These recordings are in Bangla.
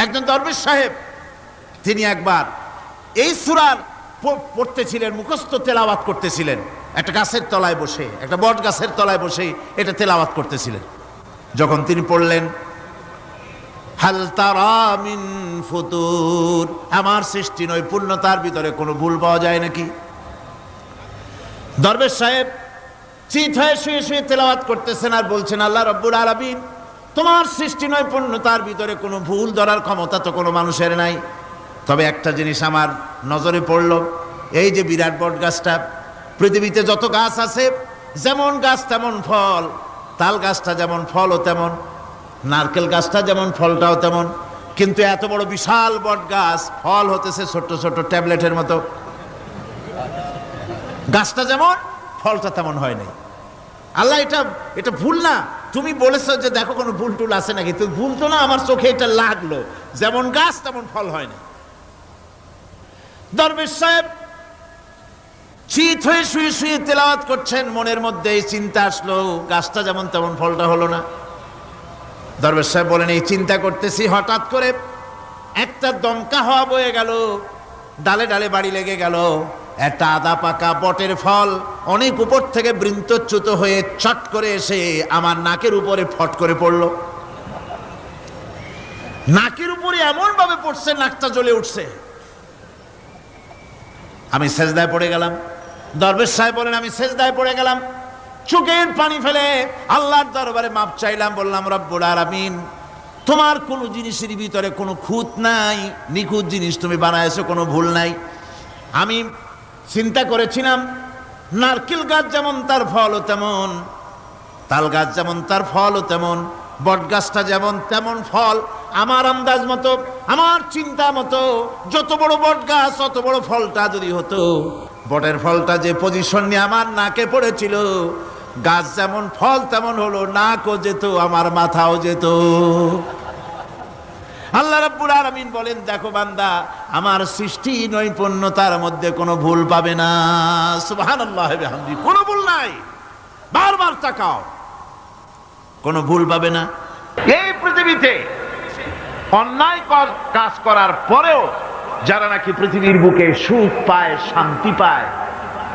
একজন দরবেশ সাহেব তিনি একবার এই সূরার পড়তেছিলেন, মুখস্থ তেলাওয়াত করতেছিলেন, একটা গাছের তলায় বসে, একটা বট গাছের তলায় বসে এটা তেলাওয়াত করতেছিলেন। যখন তিনি পড়লেন হাল তারা মিন ফুতুর, আমার সৃষ্টি নৈপুণ্যতার ভিতরে কোনো ভুল পাওয়া যায় নাকি? দরবেশ সাহেব চিত হয়ে শুয়ে শুয়ে তেলাওয়াত করতেছেন আর বলছেন, আল্লাহ রাব্বুল আলামিন, তোমার সৃষ্টি নৈপুণ্যতার ভিতরে কোনো ভুল ধরার ক্ষমতা তো কোনো মানুষের নাই। তবে একটা জিনিস আমার নজরে পড়ল, এই যে বিরাট বট গাছটা, পৃথিবীতে যত গাছ আছে যেমন গাছ তেমন ফল, তাল গাছটা যেমন ফলও তেমন, নারকেল গাছটা যেমন ফলটাও তেমন, কিন্তু এত বড় বিশাল বট গাছ ফল হতেছে ছোট্ট ছোট্ট ট্যাবলেটের মতো। গাছটা যেমন ফলটা তেমন হয় নাই। আল্লাহ এটা ভুল না, তুমি বলেছো যে দেখো কোনো ভুল টুল আছে নাকি, তুমি ভুল তো না, আমার চোখে এটা লাগলো, যেমন গাছ তেমন ফল হয় না। দরবেশ সাহেব চিত হয়ে শুয়ে শুয়ে তেলাওয়াত করছেন, মনের মধ্যে এই চিন্তা আসলো, গাছটা যেমন তেমন ফলটা হলো না। দরবেশ সাহেব বলেন, এই চিন্তা করতেছি, হঠাৎ করে একটা দমকা হাওয়া বয়ে গেল, ডালে ডালে বাড়ি লেগে গেল, একটা আদা পাকা বটের ফল অনেক উপর থেকে বৃন্তচ্যুত হয়ে চট করে এসে আমার নাকের উপরে ফট করে পড়লো। নাকের উপরে এমন ভাবে পড়ছে, নাকটা জ্বলে উঠছে। আমি সেজদায় পড়ে গেলাম। দরবেশ সাহেব বলেন, আমি সেজদায় পড়ে গেলাম, চোখের পানি ফেলে আল্লাহর দরবারে মাপ চাইলাম, বললাম, রব্বুল আলামিন, তোমার কোনো জিনিসের ভিতরে কোনো খুঁত নাই, নিখুঁত জিনিস তুমি বানাইছো, কোনো ভুল নাই। আমি চিন্তা করেছিলাম নারকেল গাছ যেমন তার ফলও তেমন, তাল গাছ যেমন তার ফলও তেমন, বট গাছটা যেমন তেমন ফল। আমার আন্দাজ মতো, আমার চিন্তা মতো, যত বড় বট গাছ অত বড় ফলটা যদি হতো, বটের ফলটা যে পজিশন নিয়ে আমার নাকে পড়েছিল, গাছ যেমন ফল তেমন হলো, নাকও যেত, আমার মাথাও যেত। আল্লাহ রাব্বুল আলামিন বলেন, দেখো বান্দা, আমার সৃষ্টি নৈপুণ্যতার মধ্যে কোনো ভুল পাবে না। সুবহানাল্লাহ ওয়া বিহামদিহি, কোনো ভুল নাই, বারবার তাকাও, কোনো ভুল পাবে না। এই পৃথিবীতে অন্যায় কাজ করার পরেও যারা নাকি পৃথিবীর বুকে সুখ পায়, শান্তি পায়,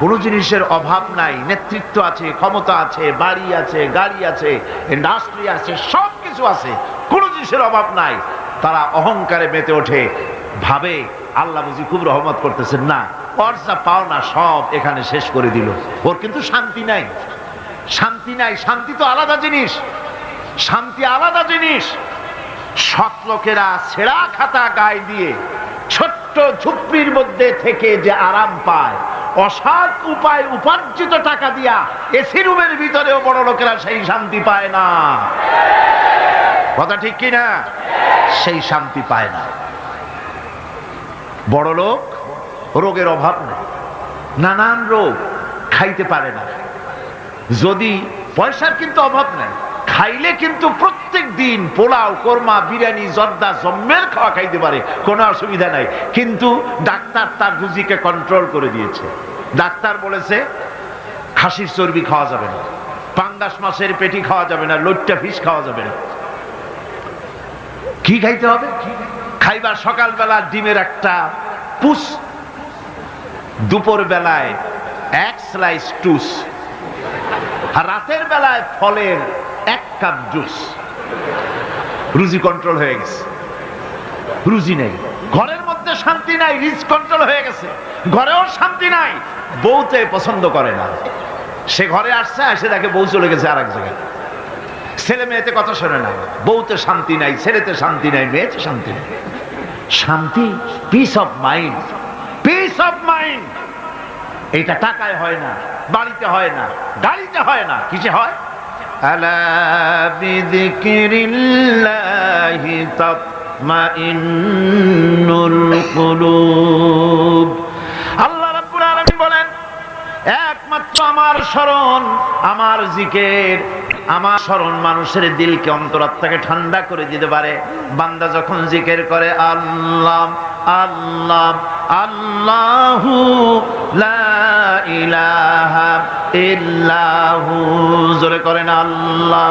কোনো জিনিসের অভাব নাই, নেতৃত্ব আছে, ক্ষমতা আছে, বাড়ি আছে, গাড়ি আছে, ইন্ডাস্ট্রি আছে, সব কিছু আছে, কোনো জিনিসের অভাব নাই, তারা অহংকারে মেতে ওঠে, ভাবে আল্লাহ বুঝি খুব রহমত করতেছেন, না, ওর যা পাওনা সব এখানে শেষ করে দিল, ওর কিন্তু শান্তি নাই। শান্তি নাই, শান্তি তো আলাদা জিনিস, শান্তি আলাদা জিনিস। সৎ লোকেরা ছেঁড়া খাতা গায়ে দিয়ে ছোট্ট ঝুপড়ির মধ্যে থেকে যে আরাম পায়, অসৎ উপায় উপার্জিত টাকা দিয়া এসি রুমের ভিতরেও বড় লোকেরা সেই শান্তি পায় না। কথা ঠিক কিনা? সেই শান্তি পায় না। বড় লোক রোগের অভাব নেই, নানান রোগ, খাইতে পারে না, যদি পয়সার কিন্তু অভাব নেই, খাইলে কিন্তু প্রত্যেক দিন পোলাও, কোরমা, বিরিয়ানি, জর্দা, জম্মের খাওয়া খাইতে পারে, কোনো অসুবিধা নাই। কিন্তু ডাক্তার তার রুজিকে কন্ট্রোল করে দিয়েছে। ডাক্তার বলেছে খাসির চর্বি খাওয়া যাবে না, পাঙ্গাস মাছের পেটি খাওয়া যাবে না, লইট্টা ফিশ খাওয়া যাবে না। কি খাইতে হবে? খাইবার সকালবেলা ডিমের একটা পুষ, দুপুর বেলায় এক স্লাইস টুস, আর রাতের বেলায় ফলের এক কাপ জুস। রুজি কন্ট্রোল হয়ে গেছে, রুজি নেই, ঘরের মধ্যে শান্তি নাই, রিজ কন্ট্রোল হয়ে গেছে, ঘরেও শান্তি নাই, বউতে পছন্দ করে না, সে ঘরে আসছে, এসে দেখে বউ চলে গেছে আর এক জায়গায়, ছেলে মেয়েতে কথা শোনে না, বউতে শান্তি নাই, ছেলেতে শান্তি নাই, মেয়েতে শান্তি নাই। শান্তি, piece of mind, piece of mind, এটা টাকায় হয় না, বাড়িতে হয় না, গাড়িতে হয় না, কিসে হয়? আলা বিযিকরিল্লাহি তাতমাইন্নুল কুলুব। আল্লাহ রাব্বুল আলামিন বলেন, একমাত্র আমার স্মরণ, আমার জিকির, আমার স্মরণ মানুষের দিলকে, অন্তরাত্মাকে ঠান্ডা করে দিতে পারে। বান্দা যখন জিকির করে আল্লাহ আল্লাহ আল্লাহু লা ইলাহা ইল্লাহু, জোরে করেন আল্লাহ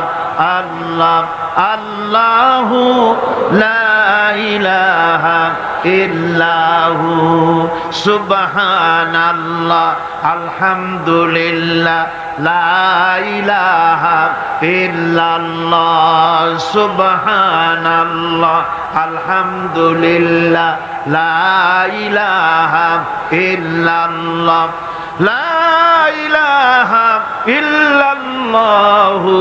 আল্লাহ আল্লাহু লা ইলাহা ইল্লাহু সুবহানাল্লাহ আলহামদুলিল্লাহ লা ইলাহা ইল্লাল্লাহ সুবহানাল্লাহ আলহামদুলিল্লাহ লা ইলাহা ইল্লাল্লাহ লা ইলাহা ইল্লাল্লাহু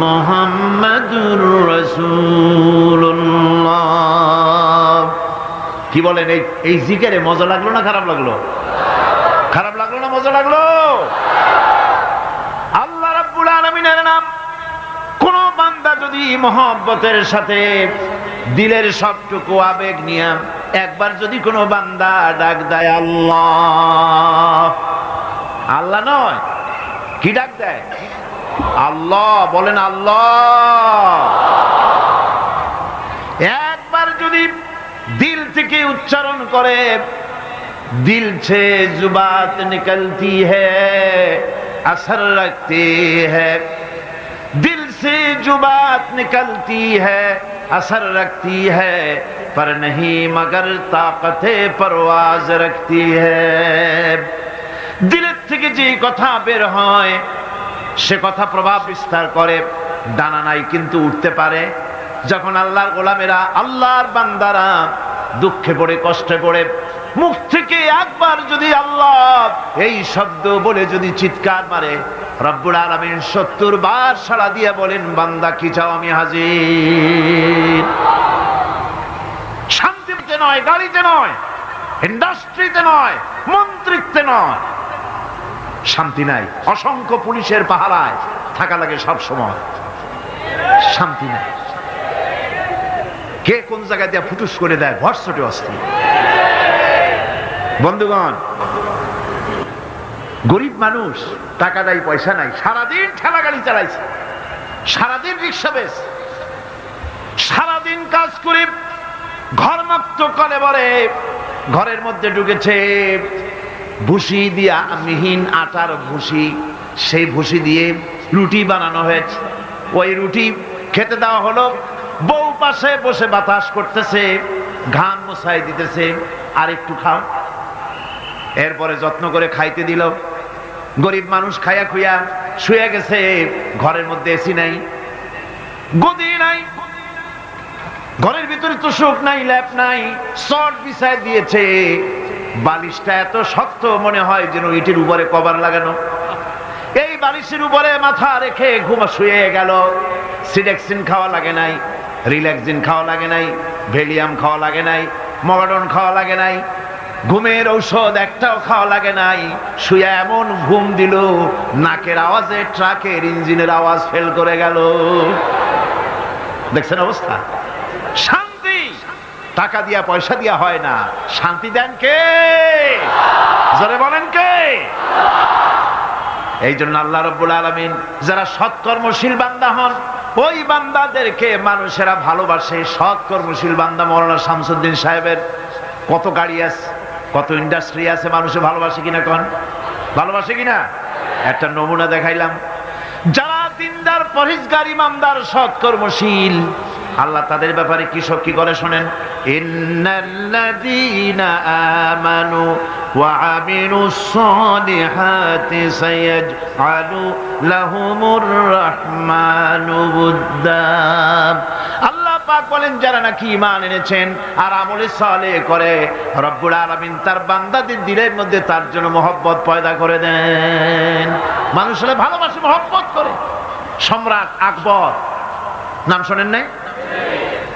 মুহাম্মাদুর রাসূলুল্লাহ। কি বলেন, এই জিকিরে মজা লাগলো না খারাপ লাগলো? খারাপ লাগলো না মজা লাগলো? আল্লাহ রাব্বুল আলামিনের নাম কোন বান্দা যদি মহব্বতের সাথে দিলের সবটুকু আবেগ নিয়ে একবার যদি কোনো বান্দা ডাক দেয় আল্লাহ, আল্লাহ নয় কি ডাক দেয়? আল্লাহ বলেন, আল্লাহ। একবার যদি দিল থেকে উচ্চারণ করে, দিল से जुबात निकलती है असर रखती है, दिल से जुबात निकलती है असर रखती है, पर नहीं मगर ताकते परवाज रखती है। দিলের থেকে যে কথা বের হয় সে কথা প্রভাব বিস্তার করে, ডানা নাই কিন্তু উঠতে পারে। যখন আল্লাহর গোলামেরা, আল্লাহর বান্দারা দুঃখে পড়ে কষ্টে পড়ে মুখ থেকে একবার যদি আল্লাহ এই শব্দ বলে যদি চিৎকার মারে, রব্বুল আলামিন 70 বার সাড়া দিয়ে বলেন, বান্দা কি চাও আমি হাজির। শান্তিতে নয়, গাড়িতে নয়, ইন্ডাস্ট্রিতে নয়, মন্ত্রিত্বে নয়, শান্তি নাই। অসংখ্য পুলিশের পাহারায় থাকা লাগে সব সময়, শান্তি নাই। কে কোন জায়গায় দিয়ে ফুটুস করে দেয়, ভরসটে অস্থির। বন্ধুগণ, গরিব মানুষ, টাকা নাই পয়সা নাই, সারাদিন ঠেলা গাড়ি চালাইছে, সারাদিন রিক্সা বেচ, সারাদিন কাজ করে ঘর মাপ্ত করে বলে, ঘরের মধ্যে ঢুকেছে ভুসি দিয়া, মিহিন আটার ভুসি, সেই ভুসি দিয়ে রুটি বানানো হয়েছে। ওই রুটি খেতে দেওয়া হলো, বউ পাশে বসে বাতাস করতেছে, ঘাম মোছাই দিতেছে, আর একটু খাও। এরপরে যত্ন করে খাইতে দিল। গরিব মানুষ খাইয়া খুইয়া শুয়ে গেছে, ঘরের মধ্যে এসি নাই, গদি নাই, ঘরের ভিতরে তোষক নাই, ল্যাপ নাই, চট বিছায় দিয়েছে। বালিশটা এত শক্ত মনে হয় যেন ইটের উপরে কভার লাগানো। এই বালিশের উপরে মাথা রেখে শুয়ে গেল। সিডেক্সিন খাওয়া লাগে নাই, রিল্যাক্সিন খাওয়া লাগে নাই, ভেলিয়াম খাওয়া লাগে নাই, মগাডন খাওয়া লাগে নাই, ঘুমের ঔষধ একটাও খাওয়া লাগে নাই। শুয়ে এমন ঘুম দিল, নাকের আওয়াজে ট্রাকের ইঞ্জিনের আওয়াজ ফেল করে গেল। দেখছেন অবস্থা? শান্তি টাকা দিয়া পয়সা দিয়া হয় না, শান্তি দেন কে? জোরে বলেন কে? এই জন্য আল্লাহ রাব্বুল আলামিন যারা সৎকর্মশীল বান্দা হন, ওই বান্দাদেরকে মানুষেরা ভালোবাসে। সৎকর্মশীল বান্দা মাওলানা শামসুদ্দিন সাহেবের কত গাড়ি আছে, কত ইন্ডাস্ট্রি আছে, মানুষে ভালোবাসে কিনা কোন? ভালোবাসে কিনা? একটা নমুনা দেখাইলাম। যারা দিনদার, পরহেজগার, ইমানদার, সৎকর্মশীল, আল্লাহ তাদের ব্যাপারে কি করে শোনেন। ইন্নাল্লাযীনা আমানু ওয়া আমিলুস সালিহাতি সায়াজআলু লাহুমুর রাহমানু উদ্দা। আল্লাহ পাক বলেন, যারা নাকি ঈমান এনেছেন আর আমলে সালেহ করে, রব্বুল আলামিন তার বান্দাদের দিলের মধ্যে তার জন্য মহব্বত পয়দা করে দেন। মানুষেরা ভালোবাসে, মহব্বত করে। সম্রাট আকবর নাম শোনেন নাই?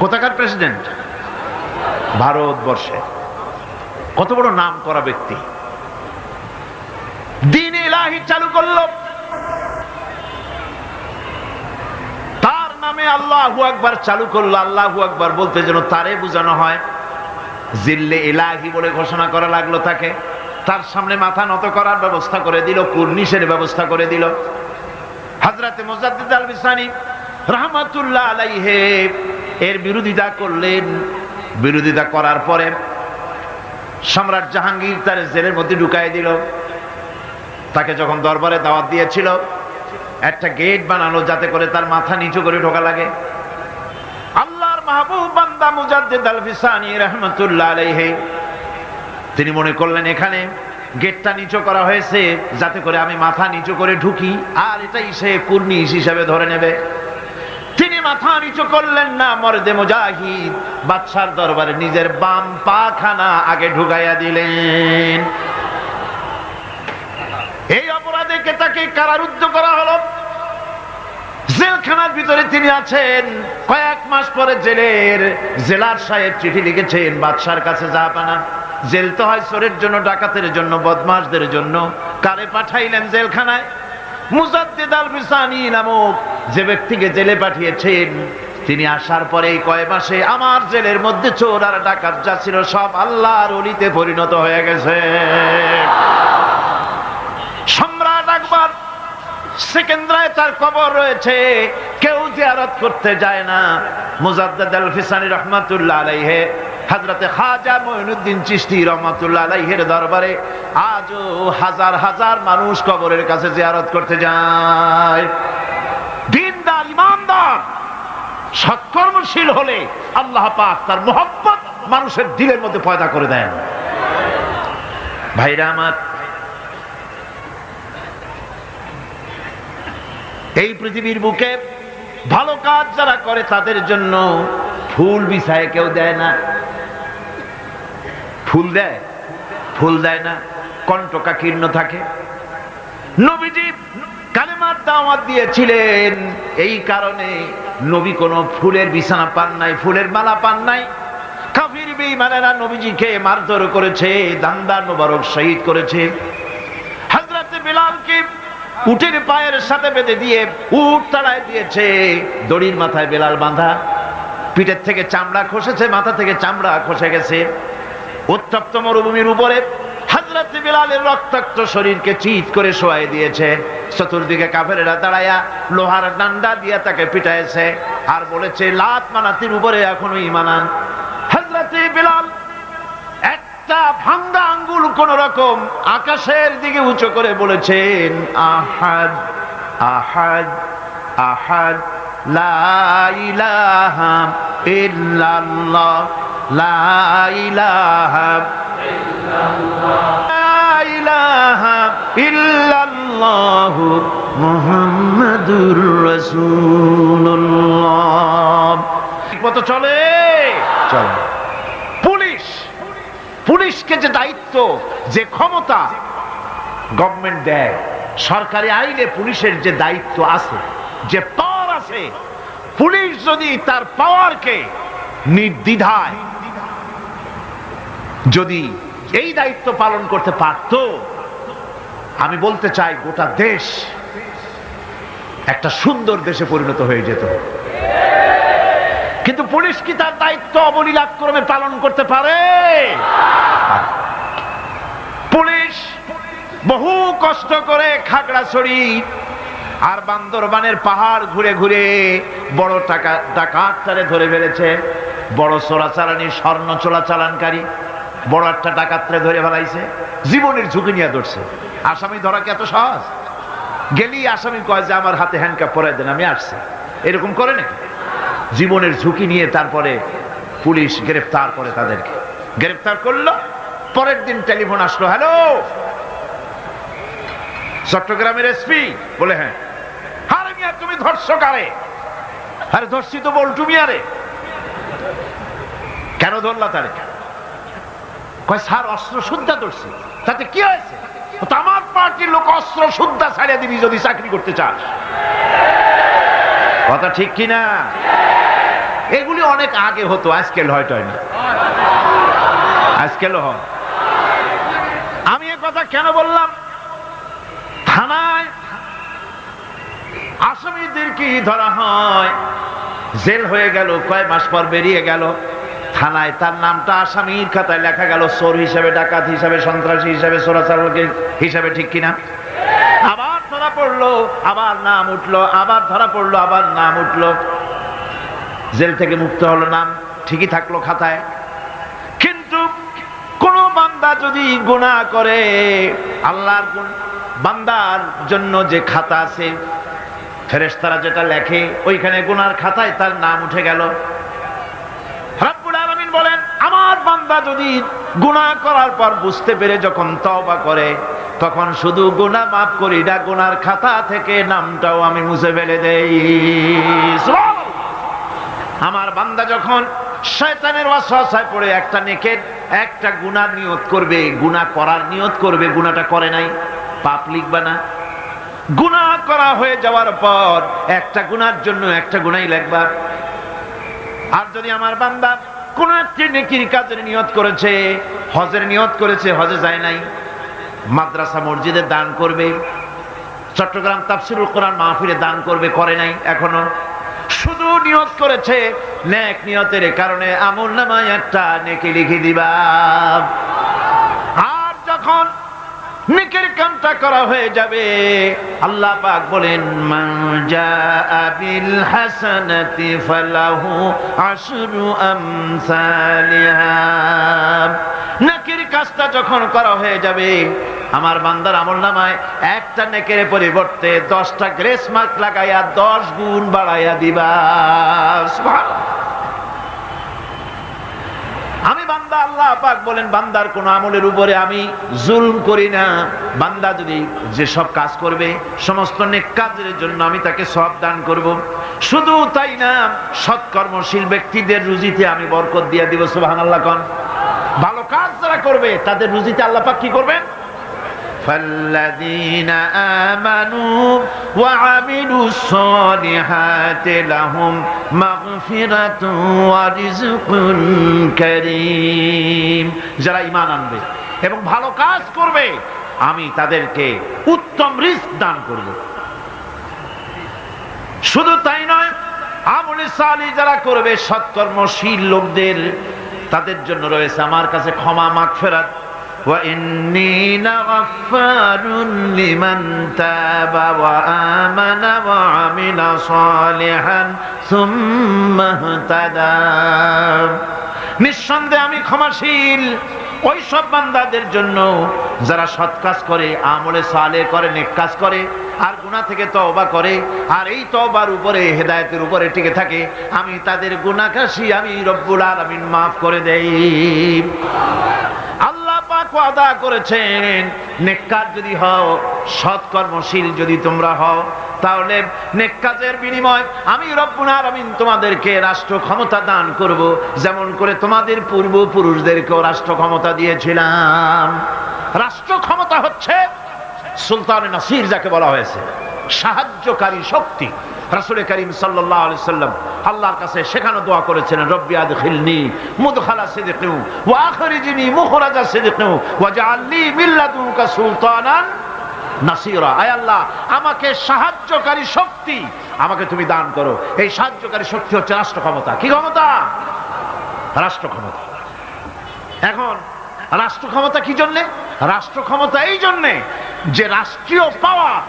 কোথাকার প্রেসিডেন্ট? ভারতবর্ষে। কত বড় নাম করা ব্যক্তি, দ্বীন ইলাহি চালু করলো। তার নামে আল্লাহু আকবার চালু করলো। আল্লাহু আকবার বলতে যেন তারে বোঝানো হয়। জিল্লে ইলাহি বলে ঘোষণা করা লাগলো তাকে। তার সামনে মাথা নত করার ব্যবস্থা করে দিল, কুর্নিশের ব্যবস্থা করে দিল। হযরতে মুজাদ্দিদ আল বিসানি রাহমাতুল্লাহ আলাইহি এর বিরোধিতা করলেন। বিরোধিতা করার পরে সম্রাট জাহাঙ্গীর তার জেলের মধ্যে ঢুকাই দিল। তাকে যখন দরবারে দাওয়াত দিয়েছিল, একটা গেট বানালো যাতে করে তার মাথা নিচু করে ঢোকা লাগে। বান্দা মুজাদ্দিদ আল ফিসানি রাহমাতুল্লাহ আলাইহি তিনি মনে করলেন এখানে গেটটা নিচু করা হয়েছে যাতে করে আমি মাথা নিচু করে ঢুকি, আর এটাই সে কুর্নিশ হিসেবে ধরে নেবে। তিনি মাথা নিচু করলেন না, মর্দে মুজাহিদ বাদশার দরবারে নিজের বাম পাখানা আগে ঢুকাইয়া দিলেন। এই অপরাধে তাকে কারারুদ্ধ করা হলো। জেলখানার ভিতরে তিনি আছেন। কয়েক মাস পরে জেলার সাহেব চিঠি লিখেছেন বাদশার কাছে, জাহাপানা জেল তো হয় চোরের জন্য, ডাকাতের জন্য, বদমাশদের জন্য। কারে পাঠাইলেন জেলখানায়? মুজাদ্দিদ আল ফিসানি নামক যে ব্যক্তিকে জেলে পাঠিয়েছেন, তিনি আসার পরে কয় মাসে আমার জেলের মধ্যে চোর আর ডাকাত যা ছিল সব আল্লাহর ওলিতে পরিণত হয়ে গেছে। সম্রাট আকবর সেকেন্দ্রায় তার কবর রয়েছে, কেউ জিয়ারত করতে যায় না। মুজাদ্দিদ আল ফিসানি রাহমাতুল্লাহ আলাইহি হযরতে খাজা মুঈনুদ্দিন চিশতি রাহমাতুল্লাহ আলাইহির দরবারে আজও হাজার হাজার মানুষ কবরের কাছে জিয়ারত করতে যায়। দিনদার ইমানদার সৎকর্মশীল হলে আল্লাহ পাক তার মহব্বত মানুষের দিলের মধ্যে পয়দা করে দেন। ভাইরা আমার, এই পৃথিবীর বুকে ভালো কাজ যারা করে তাদের জন্য ফুল বিছায় কেউ দেয় না। ফুল দেয়? ফুল দেয় না, কণ্ঠকা কীর্ণ থাকে। নবীজি কালেমার দাওয়াত দিয়েছিলেন, এই কারণে নবী কোনো ফুলের বিছানা পান নাই, ফুলের মালা পান নাই। কাফির বেঈমানেরা নবীজিকে মারধর করেছে, দান্দার মোবারক শহীদ করেছে। হযরত বিলালকে উটের পায়ের সাথে বেঁধে দিয়ে উট তাড়ায় দিয়েছে, দড়ির মাথায় বেলাল বাঁধা, পিঠের থেকে চামড়া খসেছে, মাথা থেকে চামড়া খসে গেছে। উত্তপ্ত মরুভূমির উপরে হযরত বিলালের রক্তাক্ত শরীরকে চিৎ করে শোয়াই দিয়েছে। চতুর্দিকে কাফেরেরা দাঁড়ায়া লোহার ডান্ডা দিয়ে তাকে পিটাইছে আর বলেছে লাত মানাতির উপরে এখনো ঈমান আন। হযরত বিলাল একটা ভাঙ্গা আঙ্গুল কোন রকম আকাশের দিকে উঁচু করে বলেছেন আহাদ আহাদ আহাদ লা ইলাহা ইল্লাল্লাহ লা ইলাহা ইল্লাল্লাহ লা ইলাহা ইল্লাল্লাহ মুহাম্মাদুর রাসূলুল্লাহ। কত চলে চলে। পুলিশকে যে দায়িত্ব, যে ক্ষমতা গভর্নমেন্ট দেয়, সরকারি আইনে পুলিশের যে দায়িত্ব আছে, যে পাওয়ার আছে, পুলিশ যদি তার পাওয়ারকে নির্দ্বিধায় যদি এই দায়িত্ব পালন করতে পারত, আমি বলতে চাই গোটা দেশ একটা সুন্দর দেশে পরিণত হয়ে যেত। কিন্তু পুলিশ কি তার দায়িত্ব অবলীলাক্রমে পালন করতে পারে? পুলিশ বহু কষ্ট করে খাগড়াছড়ি আর বান্দরবানের পাহাড় ঘুরে ঘুরে বড় ডাকাতটারে ধরে ফেলেছে। বড় চোরাচালানি, স্বর্ণ চোরাচালানকারী বড় একটা ডাকাতরে ধরে ফেলাইছে, জীবনের ঝুঁকি নিয়ে ধরছে। আসামি ধরা কি এত সহজ? গেলি আসামি কয় যে আমার হাতে হ্যান্ডকাপ পরাই দেন, আমি আসছি। এরকম করে নাকি? জীবনের ঝুঁকি নিয়ে তারপরে পুলিশ গ্রেফতার করে, তাদেরকে গ্রেফতার করলো। পরের দিন টেলিফোন আসলো, হ্যালো চট্টগ্রামের এসপি? বলে হ্যাঁ। আরে মিয়া তুমি ধরছো কারে? আরে ধরছি তো বল্টু মিয়ারে। কেন ধরলা তারে? কয় স্যার অস্ত্র শুদ্ধা ধরছি। তাতে কি হয়েছে? আমার পার্টির লোক অস্ত্র শুদ্ধা ছাড়িয়ে দিবি যদি চাকরি করতে চাস। কথা ঠিক কিনা? এগুলি অনেক আগে হতো, আজকাল হয়তো হয় না, আজকালও হয়। আমি এ কথা কেন বললাম? থানায় আসামিদেরকে ধরা হয়, জেল হয়ে গেল, কয় মাস পর বেরিয়ে গেল। থানায় তার নামটা আসামির খাতায় লেখা গেল চোর হিসাবে, ডাকাত হিসাবে, সন্ত্রাসী হিসাবে, চোরাচালান হিসাবে, ঠিক কিনা? আবার ধরা পড়লো, আবার নাম উঠলো, আবার ধরা পড়লো, আবার নাম উঠলো। জেল থেকে মুক্ত হলো, নাম ঠিকই থাকলো খাতায়। কিন্তু কোন বান্দা যদি গুনাহ করে, আল্লাহর বান্দার জন্য যে খাতা আছে, ফেরেশতারা যেটা লেখে, ওইখানে গুনার খাতায় তার নাম উঠে গেল। বলেন, আমার বান্দা যদি গুনাহ করার পর বুঝতে পেরে যখন তওবা করে, তখন শুধু গুনাহ মাফ করি না, গুনার খাতা থেকে নামটাও আমি মুছে ফেলে দেই। সুবহানাল্লাহ। আমার বান্দা যখন শয়তানের ওয়াসওয়াসায় পড়ে একটা নেকের একটা গুনাহ নিয়ত করবে, গুনাহ করার নিয়ত করবে, গুনাহটা করে নাই, পাপ লিখবা না। গুনাহ করা হয়ে যাওয়ার পর একটা গুনার জন্য একটা গুনাহই লিখবা। আর যদি আমার বান্দা কোন একটি নেকির কাজের নিয়ত করেছে, হজের নিয়ত করেছে, হজে যায় নাই, মাদ্রাসা মসজিদে দান করবে, চট্টগ্রাম তাফসিরুল কোরআন মাহফিলে দান করবে, করে নাই এখনো, শুধু নিয়ত করেছে, নেক নিয়তের কারণে আমলনামায় একটা নেকি লিখে দিবা। আর যখন নেকের কামটা করা হয়ে যাবে, আল্লাহ পাক বলেন, মান জাআ বিল হাসানাতি ফালাহু আশরু আমসালিহা। নেকের কাজটা যখন করা হয়ে যাবে, আমার বান্দার আমলনামায় একটা নেকের পরিবর্তে 10টা গ্রেস মার্ক লাগাইয়া 10 গুণ বাড়াইয়া দিবা। সুবহানাল্লাহ। আমি বান্দা, আল্লাহ পাক বলেন, বান্দার কোন আমলের উপরে আমি জুলম করি না। বান্দা যদি যে সব কাজ করবে, সমস্ত নেক কাজের জন্য আমি তাকে সওয়াব দান করব। শুধু তাই না, সৎকর্মশীল ব্যক্তিদের রুজিতে আমি বরকত দিয়ে দিব। সুবহানাল্লাহ কোন। ভালো কাজ যারা করবে তাদের রুজিতে আল্লাহ পাক কি করবেন? فالذين آمنوا وعملوا الصالحات لهم مغفرة ورزق كريم। যারা ঈমান আনবে এবং ভালো কাজ করবে, আমি তাদেরকে উত্তম রিজক দান করব। শুধু তাই নয়, আমলে সালিহ যারা করবে, সৎকর্মশীল লোকদের, তাদের জন্য রয়েছে আমার কাছে ক্ষমা, মাগফিরাত। وَإِنِّي لَغَفَّارٌ لِمَنْ تَابَ وَآمَنَ وَعَمِلَ صَالِحًا ثُمَّ اهْتَدَى। নিঃসন্দেহে আমি ক্ষমাশীল ওই সব বান্দাদের জন্য যারা সৎ কাজ করে, আমলে সালেহ করে, নেক কাজ করে, আর গুনাহ থেকে তওবা করে, আর এই তওবার উপরে, হেদায়েতের উপরে টিকে থাকে, আমি তাদের গুনাহকাশী আমি রব্বুল আলামিন মাফ করে দেই। আল্লাহ পাক ওয়াদা করেছেন, নেক কাজ যদি হও, সৎকর্মশীল যদি তোমরা হও, তাহলে নেক কাজের বিনিময় আমি রব্বুল আলামিন তোমাদেরকে রাষ্ট্র ক্ষমতা দান করব, যেমন করে তোমাদের পূর্বপুরুষদেরকেও রাষ্ট্র ক্ষমতা দিয়েছিলাম। রাষ্ট্র ক্ষমতা হচ্ছে সুলতান নাসির, যাকে বলা হয়েছে সাহায্যকারী শক্তি। রাসূল করিম সাল্লাল্লাহু আলাইহি সাল্লাম আল্লাহর কাছে শেখানো দোয়া করেছিলেন, রব্বি আদখিলনি মুদখালা সিদকিন ওয়া আখরিজনি মুখরাজা সিদকিন ওয়াজআলনি মিন লাদুনকা সুলতানান নাসিরা। আয় আল্লাহ, আমাকে সাহায্যকারী শক্তি আমাকে তুমি দান করো। এই সাহায্যকারী শক্তি হচ্ছে রাষ্ট্র ক্ষমতা। কি ক্ষমতা? রাষ্ট্র ক্ষমতা। এখন রাষ্ট্র ক্ষমতা কি জন্য? রাষ্ট্র ক্ষমতা এই জন্যে যে রাষ্ট্রীয় পাওয়ার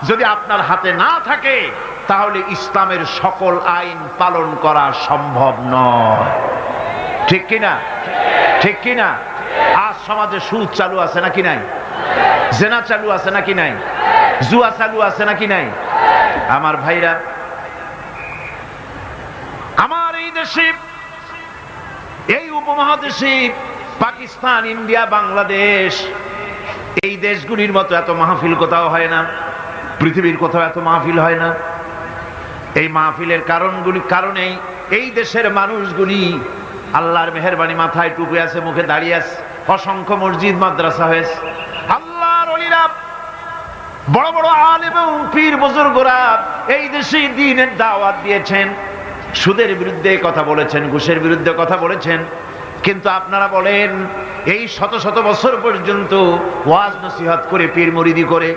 যদি আপনার হাতে না থাকে, তাহলে ইসলামের সকল আইন পালন করা সম্ভব নয়। ঠিক কিনা? ঠিক কিনা? আজ সমাজে সুদ চালু আছে নাকি নাই? জেনা চালু আছে নাকি নাই? জুয়া চালু আছে নাকি নাই? আমার ভাইরা, আমার এই দেশে, এই উপমহাদেশে, পাকিস্তান, ইন্ডিয়া, বাংলাদেশ, এই দেশগুলির মতো এত মাহফিল কোথাও হয় না। পৃথিবীর কোথাও এত মাহফিল হয় না। এই মাহফিলের কারণেই এই দেশের মানুষগুলি আল্লাহর মেহেরবানি, মাথায় টুপি আছে, মুখে দাঁড়িয়ে আছে, অসংখ্য মসজিদ মাদ্রাসা হয়েছে। আল্লাহর ওলিরা, বড় বড় আলেম এবং পীর বুজুর্গরা এই দেশে দ্বীনের দাওয়াত দিয়েছেন, সুদের বিরুদ্ধে কথা বলেছেন, ঘুষের বিরুদ্ধে কথা বলেছেন। কিন্তু আপনারা বলেন, এই শত শত বছর পর্যন্ত ওয়াজ নসিহত করে, পীর মুরিদি করে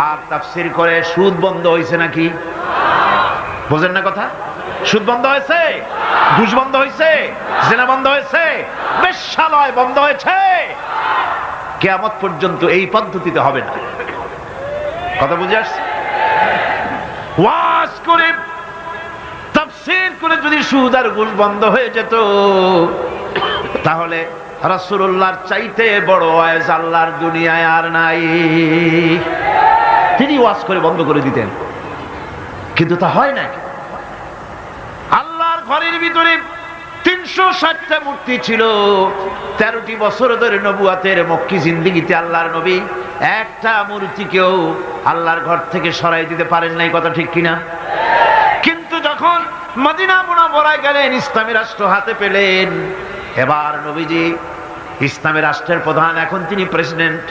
আর তাফসীর করে, সুদ বন্ধ হয়েছে নাকি? বোঝেন না কথা? সুদ বন্ধ হয়েছে, ঘুষ বন্ধ হয়েছে, জেনা বন্ধ হয়েছে, বেশ্যালয় বন্ধ হয়েছে। কিয়ামত পর্যন্ত এই পদ্ধতিতে হবে না। কথা বুঝে আসছে? ওয়াজ করে, তাফসীর করে যদি সুদ আর ঘুষ বন্ধ হয়ে যেত, তাহলে রাসূলুল্লাহর চাইতে বড় ওয়াজ আল্লাহর দুনিয়ায় আর নাই। তিনি ওয়াজ করে বন্ধ করে দিতেন, কিন্তু তা হয় না। আল্লাহর ঘরের ভিতরে 360টা মূর্তি ছিল। 13টি বছর ধরে নবুয়াতের মক্কি জিন্দেগিতে আল্লাহর নবী একটা মূর্তিকেও আল্লাহর ঘর থেকে সরাই দিতে পারেন নাই, কথা ঠিক কিনা? কিন্তু যখন মদিনা মুনাওয়ারায় গেলেন, ইসলামী রাষ্ট্র হাতে পেলেন, এবার নবীজি ইসলামী রাষ্ট্রের প্রধান, এখন তিনি প্রেসিডেন্ট।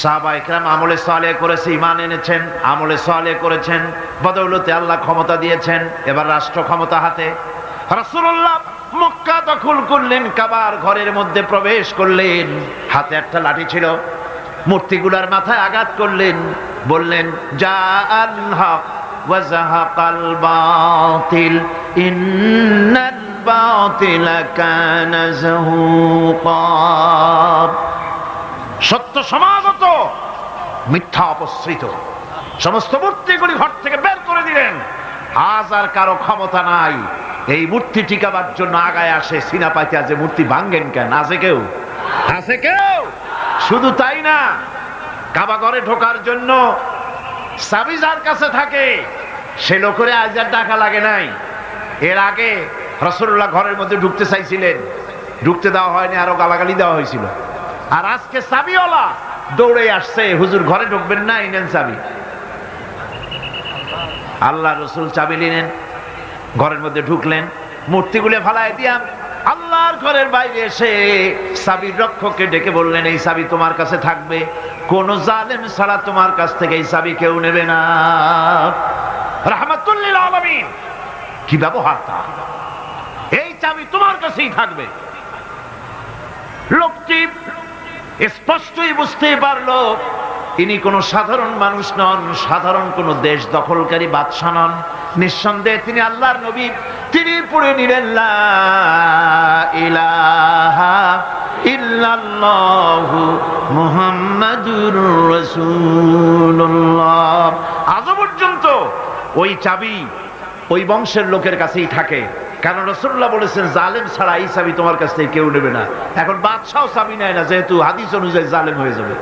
সাহাবায়ে কেরাম আমলে সালেহ করেছে, ঈমান এনেছেন, আমলে সালেহ করেছেন, বদৌলতে আল্লাহ ক্ষমতা দিয়েছেন, এবার রাষ্ট্র ক্ষমতা হাতে। রাসূলুল্লাহ মক্কা দখল করলেন, কাবার ঘরের মধ্যে প্রবেশ করলেন, হাতে একটা লাঠি ছিল, মূর্তিগুলার মাথায় আঘাত করলেন, বললেন জা আল হক ওয়া যাহাকাল বাতিল ইন্নাল বাতিলা কানা যাহুকা। সত্য সমাগত, মিথ্যা অপসৃত। সমস্ত মূর্তিগুলি ঘর থেকে বের করে দিলেন। আজ আর কারো ক্ষমতা নাই এই মূর্তি টিকাবার জন্য আগায় আসে সিনা পাইতে, যে মূর্তি ভাঙ্গেন কেন? আছে কেউ? আছে কেউ? শুধু তাই না, কাবা ঘরে ঢোকার জন্য চাবি যার কাছে থাকে সে লোকের আজ আর টাকা লাগে নাই। এর আগে রাসূলুল্লাহ ঘরের মধ্যে ঢুকতে চাইছিলেন, ঢুকতে দেওয়া হয়নি, আরো গালাগালি দেওয়া হয়েছিল। আর আজকে চাবিওয়ালা দৌড়ে আসছে, হুজুর ঘরে ঢুকবেন না, এই নেন চাবি। আল্লাহ রসুল চাবি নিলেন, ঘরের মধ্যে ঢুকলেন, মূর্তিগুলো ফালায় দিয়া আল্লাহর ঘরের বাইরে এসে চাবির রক্ষককে ডেকে বললেন, এই চাবি তোমার কাছে থাকবে, কোন জালেম ছাড়া তোমার কাছ থেকে এই চাবি কেউ নেবে না। রাহমাতুল লিল আলামিন, কি ব্যবহারটা! এই চাবি তোমার কাছেই থাকবে। লোকটি স্পষ্টই বুঝতে পারলো ইনি কোন সাধারণ মানুষ নন, সাধারণ কোন দেশ দখলকারী বাদশা নন। নিঃসন্দেহে তিনি আল্লাহর নবী। তিনি পড়ে নিলেন লা ইলাহা ইল্লাল্লাহু মুহাম্মাদুর রাসূলুল্লাহ। আজ পর্যন্ত ওই চাবি ওই বংশের লোকের কাছেই থাকে, কারণ রাসূলুল্লাহ বলেছেন জালেম ছাড়া এই চাবি তোমার কাছ থেকে কেউ নেবে না। এখন বাদশাও চাবি নেয় না, যেহেতু হাদিস অনুযায়ী জালেম হয়ে যাবে।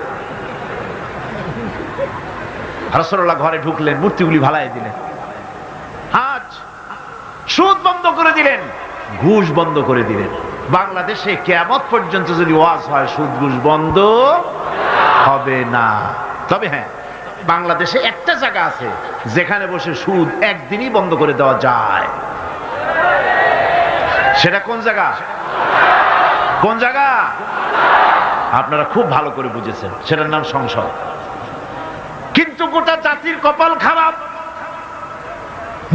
রাসূলুল্লাহ ঘরে ঢুকলেন, মূর্তিগুলি ভালাই দিলেন, আজ সুদ বন্ধ করে দিলেন, ঘুষ বন্ধ করে দিলেন। বাংলাদেশে কিয়ামত পর্যন্ত যদি ওয়াজ হয় সুদ ঘুষ বন্ধ হবে না। তবে হ্যাঁ, বাংলাদেশে একটা জায়গা আছে যেখানে বসে সুদ একদিনই বন্ধ করে দেওয়া যায়। সেটা কোন জায়গা? কোন জায়গা? আপনারা খুব ভালো করে বুঝেছেন, সেটার নাম সংসদ। কিন্তু গোটা জাতির কপাল খারাপ,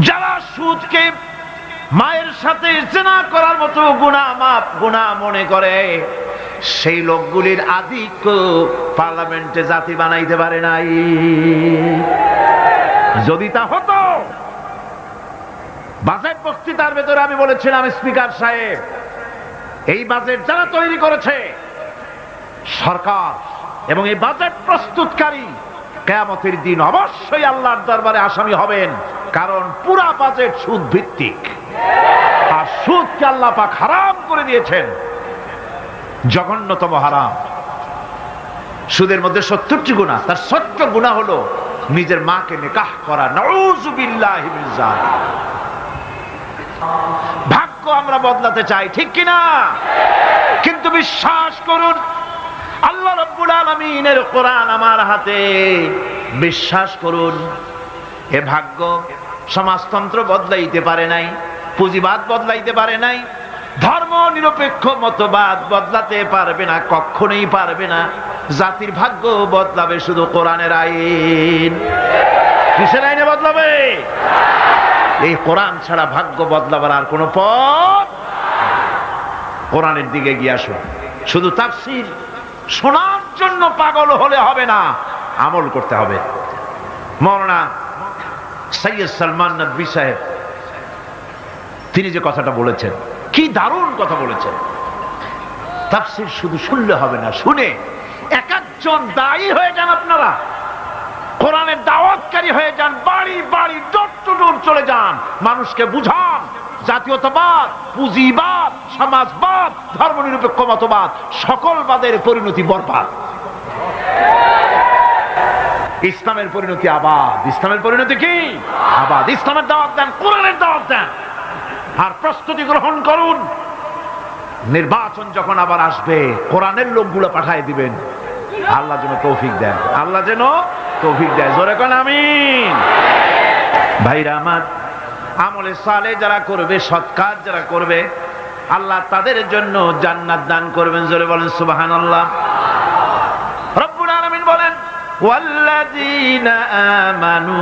যারা সুদকে মায়ের সাথে জিনা করার মতো গুনাহ মনে করে, সেই লোকগুলির আধিক্য পার্লামেন্টে জাতি বানাইতে পারে নাই। যদি তা হতো, বাজেট বক্তৃতার ভেতরে আমি বলেছিলাম, স্পিকার সাহেব, এই বাজেট যারা তৈরি করেছে সরকার এবং এই বাজেট প্রস্তুতকারী কিয়ামতের দিন অবশ্যই আল্লাহর দরবারে আসামি হবেন, কারণ পুরা বাজেট সুদ ভিত্তিক। আর সুদকে আল্লাহ পাক হারাম করে দিয়েছেন, জঘন্যতম হারাম। সুদের মধ্যে 70টি গুনাহ, তার 70 গুনাহ হলো নিজের মাকে নিকাহ করা। নাউযুবিল্লাহি মিন যালিক। ভাগ্য আমরা বদলাতে চাই, ঠিক কিনা? কিন্তু বিশ্বাস করুন, আল্লাহ রাব্বুল আলামিনের কোরআন আমার হাতে, বিশ্বাস করুন, এ ভাগ্য সমাজতন্ত্র বদলাইতে পারে নাই, পুঁজিবাদ বদলাইতে পারে নাই, ধর্ম নিরপেক্ষ মতবাদ বদলাতে পারবে না, কখনোই পারবে না। জাতির ভাগ্য বদলাবে শুধু কোরআনের আইন। কিসের আইনে বদলাবে? এই কোরআন ছাড়া ভাগ্য বদলাবার আর কোন পথ। কোরআনের দিকে গিয়ে আসুন। শুধু তাফসীর শোনার জন্য পাগল হলে হবে না, আমল করতে হবে। মাওলানা সৈয়দ সালমান নদভী সাহেব, তিনি যে কথাটা বলেছেন, কি দারুণ কথা বলেছেন। তাফসীর শুধু শুনলে হবে না, শুনে এক একজন দায়ী হয়ে যান। আপনারা কোরআনের দাওয়াতকারী হয়ে যান, বাড়ি বাড়ি ডোর টু ডোর চলে যান, মানুষকে বুঝান জাতীয়তাবাদ, পুঁজিবাদ, সমাজবাদ, ধর্মনিরপেক্ষ মতবাদ, সকল বাদের পরিণতি বরবাদ। ইসলামের পরিণতি আবাদ। ইসলামের পরিণতি কি? আবাদ। ইসলামের দাওয়াত দেন, কোরআনের দাওয়াত দেন। আর প্রস্তুতি গ্রহণ করুন, নির্বাচন যখন আবার আসবে কোরআনের লোকগুলো পাঠিয়ে দিবেন। আল্লাহ যেন তৌফিক দেন, আল্লাহ যেন তৌফিক দেয়। জোরে কোন আমিন। ভাইরা আমার, আমলে সালেহ যারা করবে, সৎ কাজ যারা করবে, আল্লাহ তাদের জন্য জান্নাত দান করবেন। জোরে বলেন সুবহানাল্লাহ। রব্বুল আলামিন বলেন, ওয়াল্লাযীনা আমানু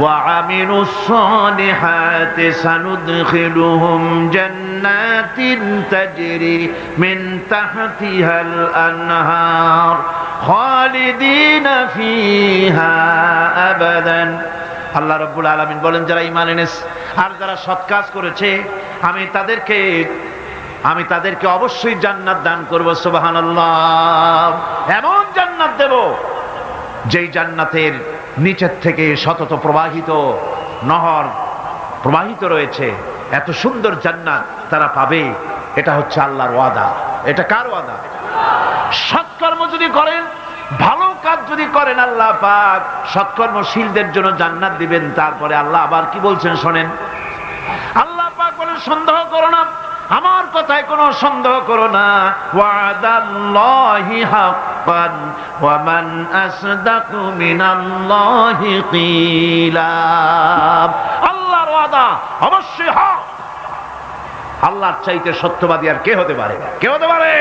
ওয়া আমিলুস সালিহাতি সানুদখিলুহুম জান্নাতিন তাজরি মিন তাহতিহাল আনহার খালিদিনা ফিহা আবাদান। আল্লাহ রাব্বুল আলামিন বলেন, যারা ঈমান এনেছে আর যারা সৎ কাজ করেছে, আমি তাদেরকে অবশ্যই জান্নাত দান করব। সুবহানাল্লাহ। এমন জান্নাত দেব যেই জান্নাতের নিচের থেকে শতত প্রবাহিত নহর প্রবাহিত রয়েছে। এত সুন্দর জান্নাত তারা পাবে। এটা হচ্ছে আল্লাহর ওয়াদা। এটা কার ওয়াদা? সৎকর্ম যদি করেন, ভালো কাজ যদি করেন, আল্লাহ পাক সৎকর্মশীলদের জন্য জান্নাত দিবেন। তারপরে আল্লাহ আবার কি বলছেন শোনেন। আল্লাহ পাক বলেন, সন্দেহ করো না, আমার কথায় কোনো সন্দেহ করো না। ওয়াদাল্লাহি হাক্কান ওয়া মান আসদাকু মিনাল্লাহি কিলা। আল্লাহর ওয়াদা অবশ্যই হক। আল্লাহর চাইতে সত্যবাদী আর কে হতে পারে? কে হতে পারে?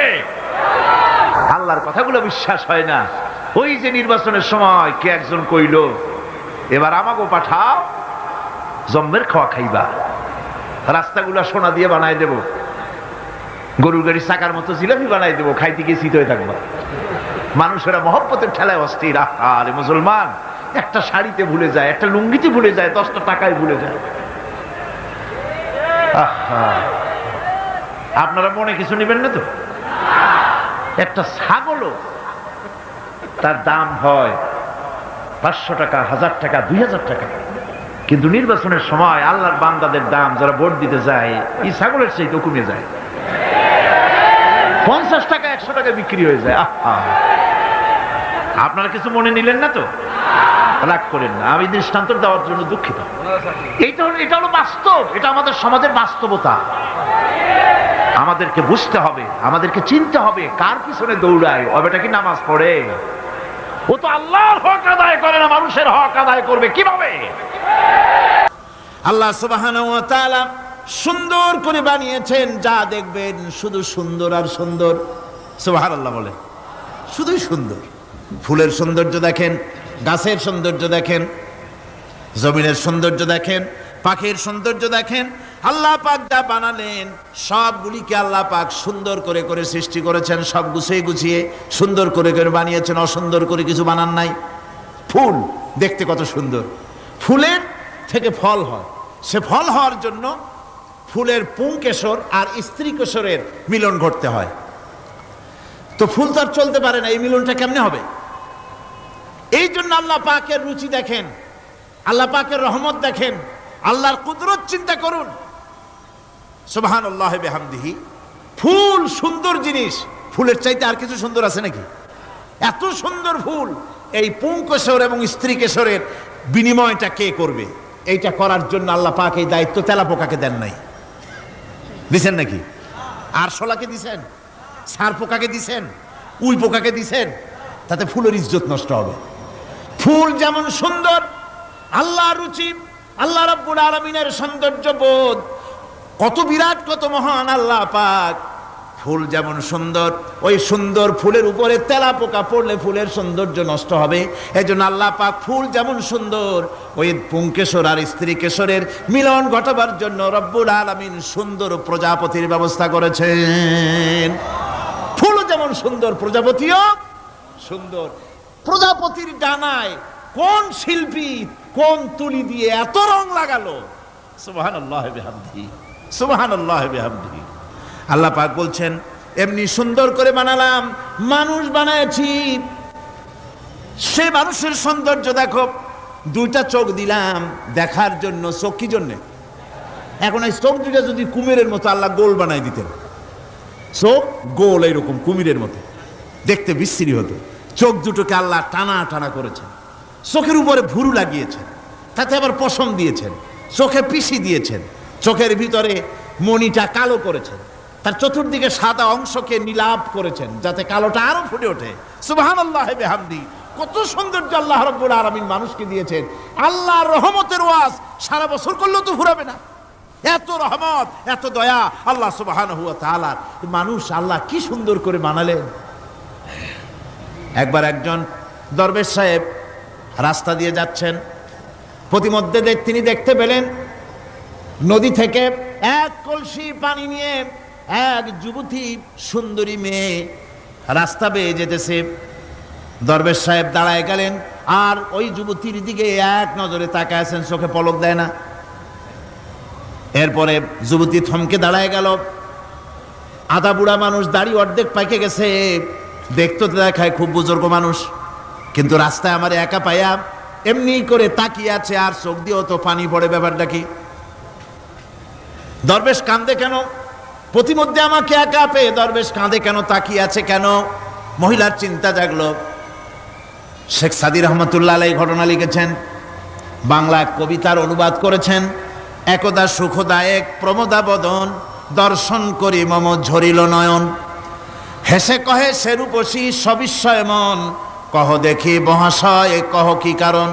আল্লাহর কথাগুলো বিশ্বাস হয় না। ওই যে নির্বাচনের সময় কে একজন কইল, এবার আমাকে পাঠাও, জম্মের খাওয়া খাইবা, রাস্তাগুলা সোনা দিয়ে বানাই দেব, গরুর গাড়ি চাকার মতো জিলাপি বানাই দেবো, খাইতে গিয়ে শীত হয়ে থাকবা। মানুষেরা মহব্বতের ঠেলায় অস্থির। আরে মুসলমান, একটা শাড়িতে ভুলে যায়, একটা লুঙ্গিতে ভুলে যায়, 10টা টাকায় ভুলে যায়। আপনারা মনে কিছু নেবেন না তো? একটা ছাগলও তার দাম হয় 500 টাকা, 1000 টাকা, 2000 টাকা। কিন্তু নির্বাচনের সময় আল্লাহর বান্দাদের দাম যারা ভোট দিতে যায়, এই ছাগলের চাইতে কমে যায়। 50 টাকা, 100 টাকা বিক্রি হয়ে যায়। আপনারা কিছু মনে নিলেন না তো? রাগ করেন না, আমি দৃষ্টান্ত দেওয়ার জন্য দুঃখিত। এটা হলো বাস্তব, এটা আমাদের সমাজের বাস্তবতা। আমাদেরকে বুঝতে হবে, আমাদেরকে চিনতে হবে কার পিছনে দৌড়ায়। ওটা কি নামাজ পড়ে? ও তো আল্লাহর হক আদায় করে না, মানুষের হক আদায় করবে কিভাবে? আল্লাহ সুবহানাহু ওয়া তাআলা সুন্দর করে বানিয়েছেন, যা দেখবেন শুধু সুন্দর আর সুন্দর। সুবহানাল্লাহ বলে, শুধুই সুন্দর। ফুলের সৌন্দর্য দেখেন, গাছের সৌন্দর্য দেখেন, জমিনের সৌন্দর্য দেখেন, পাখির সৌন্দর্য দেখেন। আল্লাহ পাক যা বানালেন সবগুলিকে আল্লাহ পাক সুন্দর করে করে সৃষ্টি করেছেন, সব গুছিয়ে গুছিয়ে সুন্দর করে করে বানিয়েছেন, অসুন্দর করে কিছু বানান নাই। ফুল দেখতে কত সুন্দর, ফুলের থেকে ফল হয়, সে ফল হওয়ার জন্য ফুলের পুংকেশর আর স্ত্রী কেশরের মিলন ঘটতে হয়। তো ফুল তো আর চলতে পারে না, এই মিলনটা কেমনে হবে? এই জন্য আল্লাহ পাকের রুচি দেখেন, আল্লাহ পাকের রহমত দেখেন, আল্লাহর কুদরত চিন্তা করুন। সুবহানাল্লাহি বিহামদিহি। ফুল সুন্দর জিনিস, ফুলের চাইতে আর কিছু সুন্দর আছে নাকি? এত সুন্দর ফুল, এই পুংকেশর এবং স্ত্রী কেশরের বিনিময়টা কে করবে? এইটা করার জন্য আল্লাহ পাক এই দায়িত্ব তেলাপোকাকে দেন নাই, দিছেন নাকি? আরশোলাকে দিছেন, সার পোকাকে দিছেন, উই পোকাকে দিছেন। তাতে ফুলের ইজ্জত নষ্ট হবে। ফুল যেমন সুন্দর, আল্লাহর রুচি, আল্লাহ রাব্বুল আলামিনের সৌন্দর্য বোধ কত বিরাট, কত মহান আল্লাহ পাক। ফুল যেমন সুন্দর, ওই সুন্দর ফুলের উপরে তেলাপোকা পড়লে ফুলের সৌন্দর্য নষ্ট হবে। এজন্য আল্লাহ পাক ফুল যেমন সুন্দর, ওই পুংকেশর আর স্ত্রী কেশরের মিলন ঘটাবার জন্য রব্বুল আলামিন সুন্দর প্রজাপতির ব্যবস্থা করেছেন। ফুল যেমন সুন্দর, প্রজাপতিও সুন্দর। প্রজাপতির ডানায় কোন শিল্পী কোন তুলি দিয়ে এত রং লাগালো? সুবহানাল্লাহি বিহামদিহি, সুবহানাল্লাহি বিহামদিহি। আল্লাহ পাক বলছেন, এমনি সুন্দর করে বানালাম, মানুষ বানাইছি, সে মানুষের সৌন্দর্য দেখো। 2টা চোখ দিলাম দেখার জন্য। চোখ কি জন্যে? এখন এই চোখ দুটা যদি কুমিরের মতো আল্লাহ গোল বানাই দিতেন, চোখ গোল এইরকম কুমিরের মতো দেখতে বিশ্রী হতো। চোখ দুটোকে আল্লাহ টানা টানা করেছেন, চোখের উপরে ভুরু লাগিয়েছেন, তাতে আবার পশম দিয়েছেন, চোখে পিসি দিয়েছেন, চোখের ভিতরে মণিটা কালো করেছেন, তার চতুর্দিকে সাদা অংশকে নীলাভ করেছেন যাতে কালোটা আরো ফুটে ওঠে। সুবহানাল্লাহ বিহামদি। কত সৌন্দর্য আল্লাহ রাব্বুল আলামিন মানুষকে দিয়েছেন। আল্লাহর রহমতের ওয়াজ সারা বছর করলেও তো ফুরাবে না, এত রহমত, এত দয়া আল্লাহ সুবহানাহু ওয়া তাআলার। মানুষ আল্লাহ কি সুন্দর করে বানালেন। একবার একজন দরবেশ সাহেব রাস্তা দিয়ে যাচ্ছেন, প্রতিমধ্যে তিনি দেখতে পেলেন নদী থেকে এক কলসি পানি নিয়ে এক যুবতী সুন্দরী মেয়ে রাস্তা বেয়ে যেতেছে। দরবেশ সাহেব দাঁড়ায় গেলেন আর ওই যুবতীর দিকে এক নজরে তাকায় আছেন, চোখে পলক দেয় না। এরপরে যুবতী থমকে দাঁড়ায় গেল। আধা বুড়া মানুষ, দাড়ি অর্ধেক পাইকে গেছে, দেখতে দেখায় খুব বুজুর্গ মানুষ, কিন্তু রাস্তায় আমার একা পাইয়া এমনি করে তাকিয়ে আছে আর চোখ দিয়েও তো পানি পড়ে। ব্যাপারটা কি? দরবেশ কাঁদে কেন? প্রতিমধ্যে আমাকে একা পেয়ে দরবেশ কাঁদে কেন, তাকিয়ে আছে কেন? মহিলার চিন্তা জাগলো। শেখ সাদি রহমতুল্লাহ আলাইহি ঘটনা লিখেছেন, বাংলা কবিতার অনুবাদ করেছেন। একদা সুখদায়ক প্রমোদা বদন, দর্শন করি মম ঝরিল নয়ন। হেসে কহে সেরূপসী সবিস্ময় মন, কহ দেখি মহাশয় কহ কি কারণ।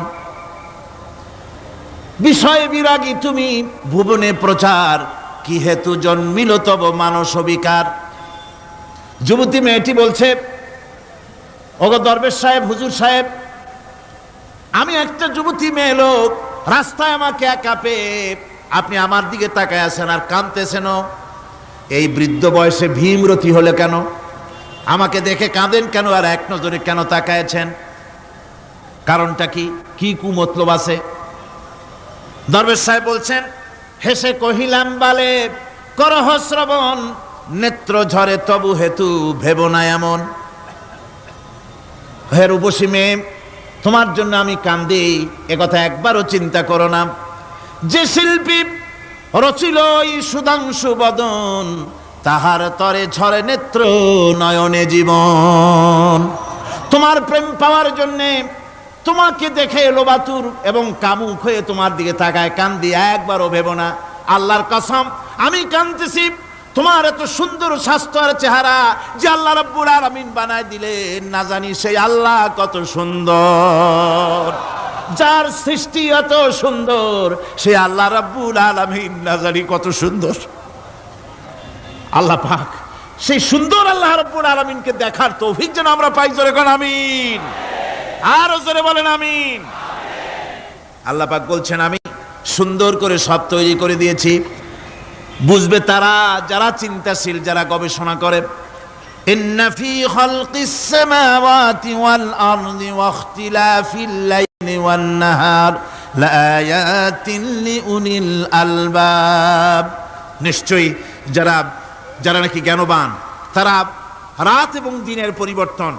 বিষয় বিরাগী তুমি ভুবনে প্রচার, কি হেতু জন্মিল তব মানস বিকার। যুবতী মেয়েটি বলছে, ওগো দরবেশ সাহেব, হুজুর সাহেব, আমি একটা যুবতী মেয়ে লোক, রাস্তায় আমাকে একা পেয়ে আপনি আমার দিকে তাকায় আছেন আর কাঁদতেছেন। এই বৃদ্ধ বয়সে ভীমরতি হলে কেন? আমাকে দেখে কাঁদেন কেন আর এক নজরে কেন তাকায়ছেন? কারণটা কি? কি কুমতলব আছে? দরবেশ সাহেব বলছেন, হেসে কহিলাম বালে করহ শ্রবণ, নেত্র ঝরে তবু হেতু ভেব না এমন। হে রূপসী মেয়ে, তোমার জন্য আমি কান্দি, একথা একবারও চিন্তা করো না। যে শিল্পী রচিল এই সুধাংশু বদন, তাহার তরে ঝরে নেত্র নয়নে জীবন। তোমার প্রেম পাওয়ার জন্যে, তোমাকে দেখে লোবাতুর এবং কামুক হয়ে তোমার দিকে তাকায় কান্দি, একবারও ভেব না। আল্লাহর কসম আমি কাঁদতেছি, তোমার এত সুন্দর স্বাস্থ্য আর চেহারা যে আল্লাহ রাব্বুল আলামিন বানায় দিলেন, না জানি সেই আল্লাহ কত সুন্দর। যার সৃষ্টি এত সুন্দর সে আল্লাহ রাব্বুল আলামিন না জানি কত সুন্দর। আল্লাহ পাক সেই সুন্দর আল্লাহ রাব্বুল আলামিনকে দেখার তৌফিক যেন আমরা পাই। জোরে কোন আমিন, আরো জোরে বলেন আমিন। আল্লাহ পাক বলছেন, আমি সুন্দর করে সব তৈরি করে দিয়েছি। বুঝবে তারা যারা চিন্তাশীল, যারা গবেষণা করে। ইন্না ফি খালকিস সামাওয়াতি ওয়াল আরদি ওয়া ইখতিলাফিল লাইলি ওয়ান নাহার লাআয়াতিন লিউলিল আলবাব। নিশ্চয়ই যারা নাকি জ্ঞানবান, তারা রাত এবং দিনের পরিবর্তন,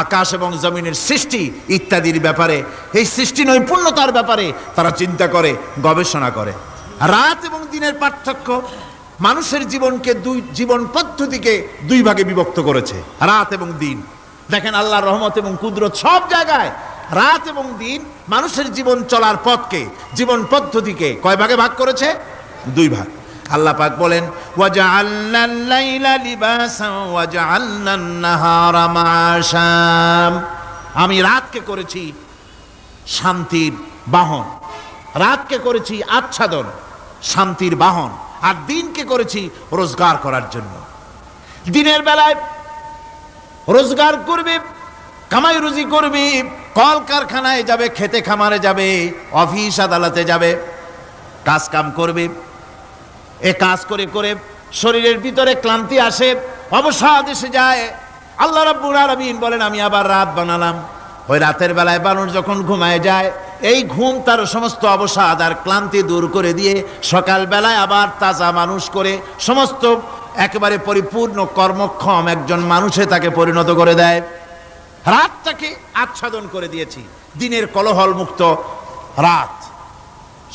আকাশ এবং জমিনের সৃষ্টি ইত্যাদির ব্যাপারে, এই সৃষ্টি নৈপুণ্যতার ব্যাপারে তারা চিন্তা করে, গবেষণা করে। রাত এবং দিনের পার্থক্য মানুষের জীবনকে জীবন পদ্ধতিকে দুই ভাগে বিভক্ত করেছে, রাত এবং দিন। দেখেন আল্লাহর রহমত এবং কুদরত সব জায়গায়। রাত এবং দিন মানুষের জীবন চলার পথকে, জীবন পদ্ধতিকে কয় ভাগে ভাগ করেছে? দুই ভাগ। আল্লাহ পাক বলেন, ওয়াজআলনাল লাইলা লিবাসান ওয়াজআলনান নাহারা মাআশা। আমি রাতকে করেছি শান্তির বাহন, রাতকে করেছি আচ্ছাদন, শান্তির বাহন, আর দিনকে করেছি রোজগার করার জন্য। দিনের বেলায় রোজগার করবে, কামাই রুজি করবে, কল কারখানায় যাবে, খেতে খামারে যাবে, অফিস আদালতে যাবে, কাজ কাম করবে। এ কাজ করে করে শরীরের ভিতরে ক্লান্তি আসে, অবসাদ এসে যায়। আল্লাহ রাব্বুল আলামিন বলেন, আমি আবার রাত বানালাম। ওই রাতের বেলায় মানুষ যখন ঘুমায় যায়, এই ঘুম তার সমস্ত অবসাদ আর ক্লান্তি দূর করে দিয়ে সকাল বেলায় আবার তাজা মানুষ করে সমস্ত একেবারে পরিপূর্ণ কর্মক্ষম একজন মানুষে তাকে পরিণত করে দেয়। রাতটাকে আচ্ছাদন করে দিয়েছি, দিনের কোলাহল মুক্ত রাত,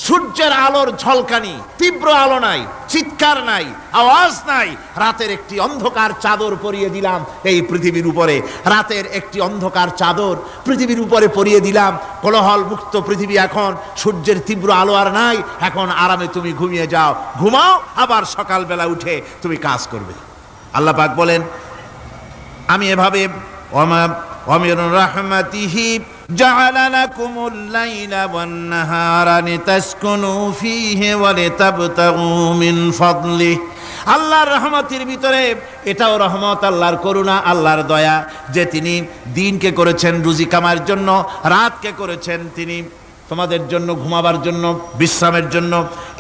সূর্যের আলোর ঝলকানি, তীব্র আলো নাই, চিৎকার নাই, আওয়াজ নাই। রাতের একটি অন্ধকার চাদর পরিয়ে দিলাম এই পৃথিবীর উপরে, রাতের একটি অন্ধকার চাদর পৃথিবীর উপরে পরিয়ে দিলাম। কোলাহল মুক্ত পৃথিবী এখন, সূর্যের তীব্র আলো আর নাই। এখন আরামে তুমি ঘুমিয়ে যাও, ঘুমাও, আবার সকালবেলা উঠে তুমি কাজ করবে। আল্লাহ পাক বলেন, আমি এভাবে ওয়ামির রাহমাতিহি জাআলা লাকুমুল লাইলা ওয়ান নাহারা লিতাসকুনু ফীহি ওয়া লিতাবতাগু মিন ফাদলিহি। আল্লাহর রহমতের ভিতরে এটাও রহমত, আল্লাহর করুণা, আল্লাহর দয়া যে তিনি দিনকে করেছেন রুজি কামার জন্য, রাতকে করেছেন তিনি তোমাদের জন্য ঘুমাবার জন্য, বিশ্রামের জন্য।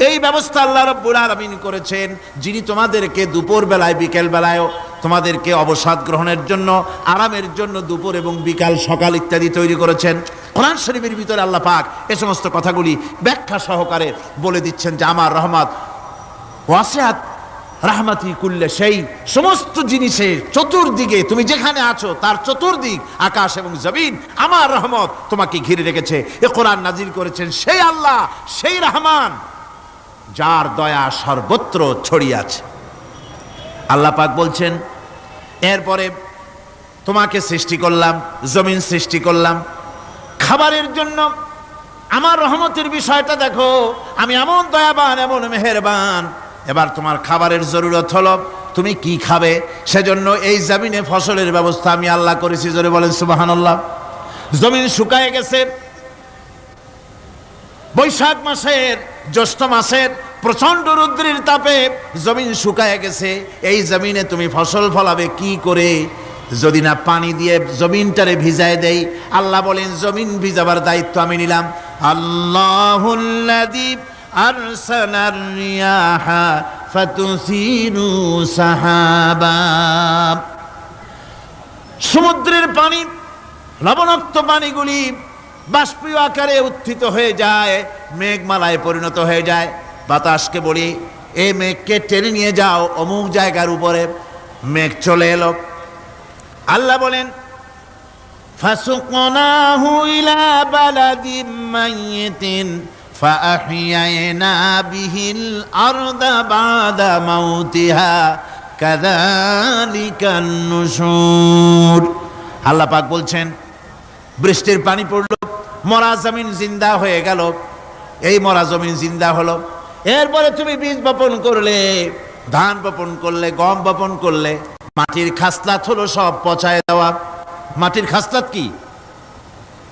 এই ব্যবস্থা আল্লাহ রাব্বুল আলামিন করেছেন, যিনি তোমাদেরকে দুপুর বেলায়, বিকেল বেলায়ও তোমাদেরকে অবসাদ গ্রহণের জন্য, আরামের জন্য দুপুর এবং বিকাল, সকাল ইত্যাদি তৈরি করেছেন। কোরআন শরীফের ভিতরে আল্লাহ পাক এ সমস্ত কথাগুলি ব্যাখ্যা সহকারে বলে দিচ্ছেন যে আমার রহমত ওয়াসিআত রাহমাতি কুল্লে, সেই সমস্ত জিনিসের চতুর্দিকে, তুমি যেখানে আছো তার চতুর্দিক, আকাশ এবং জমিন, আমার রহমত তোমাকে ঘিরে রেখেছে। এ কোরআন নাজিল করেছেন সেই আল্লাহ, সেই রহমান, যার দয়া সর্বত্র ছড়িয়ে আছে। আল্লাহ পাক বলছেন, এরপরে তোমাকে সৃষ্টি করলাম, জমিন সৃষ্টি করলাম খাবারের জন্য। আমার রহমতের বিষয়টা দেখো, আমি এমন দয়াবান, এমন মেহেরবান। এবার তোমার খাবারের জরুরত হলো, তুমি কি খাবে? সেজন্য এই জমিনে ফসলের ব্যবস্থা আমি আল্লাহ করেছি। জোরে বলেন সুবহানাল্লাহ। জমিন শুকায় গেছে, বৈশাখ মাসের, জ্যৈষ্ঠ মাসের প্রচন্ড রৌদ্রের তাপে জমিন শুকায় গেছে। এই জমিনে তুমি ফসল ফলাবে কি করে যদি না পানি দিয়ে জমিনটারে ভিজায় দেই? আল্লাহ বলেন, জমিন ভিজাবার দায়িত্ব আমি নিলাম। আল্লাহুল্লাযী আরসালার রিয়াহা ফাতুসিরু সাহাবা। সমুদ্রের পানি, লবণাক্ত পানিগুলি বাষ্পীয় আকারে উত্থিত হয়ে যায়, মেঘমালায় পরিণত হয়ে যায়। বাতাসকে বলি, এই মেঘকে টেনে নিয়ে যাও অমুক জায়গার উপরে। মেঘ চলে এলো। আল্লাহ বলেন, ফাসুকনাহু ইলা বালাদিম মাইয়িতিন ফাআহইয়ানা বিহিল আরদা বাদা মাউতিহা কাযালিকান নুশুর। আল্লাহ পাক বলছেন, বৃষ্টির পানি পড়লো, মরা জমিন জিন্দা হয়ে গেল। এই মরা জমিন জিন্দা হলো। এরপরে তুমি বীজ বপন করলে, ধান বপন করলে, গম বপন করলে, মাটির খাসলাত হলো সব পচায় দেওয়া। মাটির খাসলাত কি?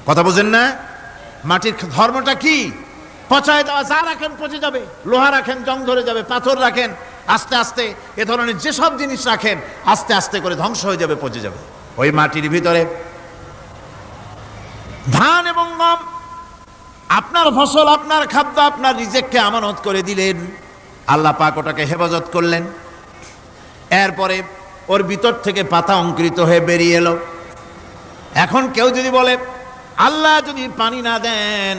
কথা বুঝেন না? মাটির ধর্মটা কি? পচায় দেওয়া। যা রাখেন পচে যাবে, লোহা রাখেন জং ধরে যাবে, পাথর রাখেন আস্তে আস্তে, এ ধরনের যেসব জিনিস রাখেন আস্তে আস্তে করে ধ্বংস হয়ে যাবে, পচে যাবে। ওই মাটির ভিতরে ধান এবং গম, আপনার ফসল, আপনার খাদ্য, আপনার রিজেককে আমানত করে দিলেন। আল্লাহ পাক ওটাকে হেফাজত করলেন। এরপরে ওর ভিতর থেকে পাতা অঙ্কুরিত হয়ে বেরিয়ে এলো। এখন কেউ যদি বলে, আল্লাহ যদি পানি না দেন,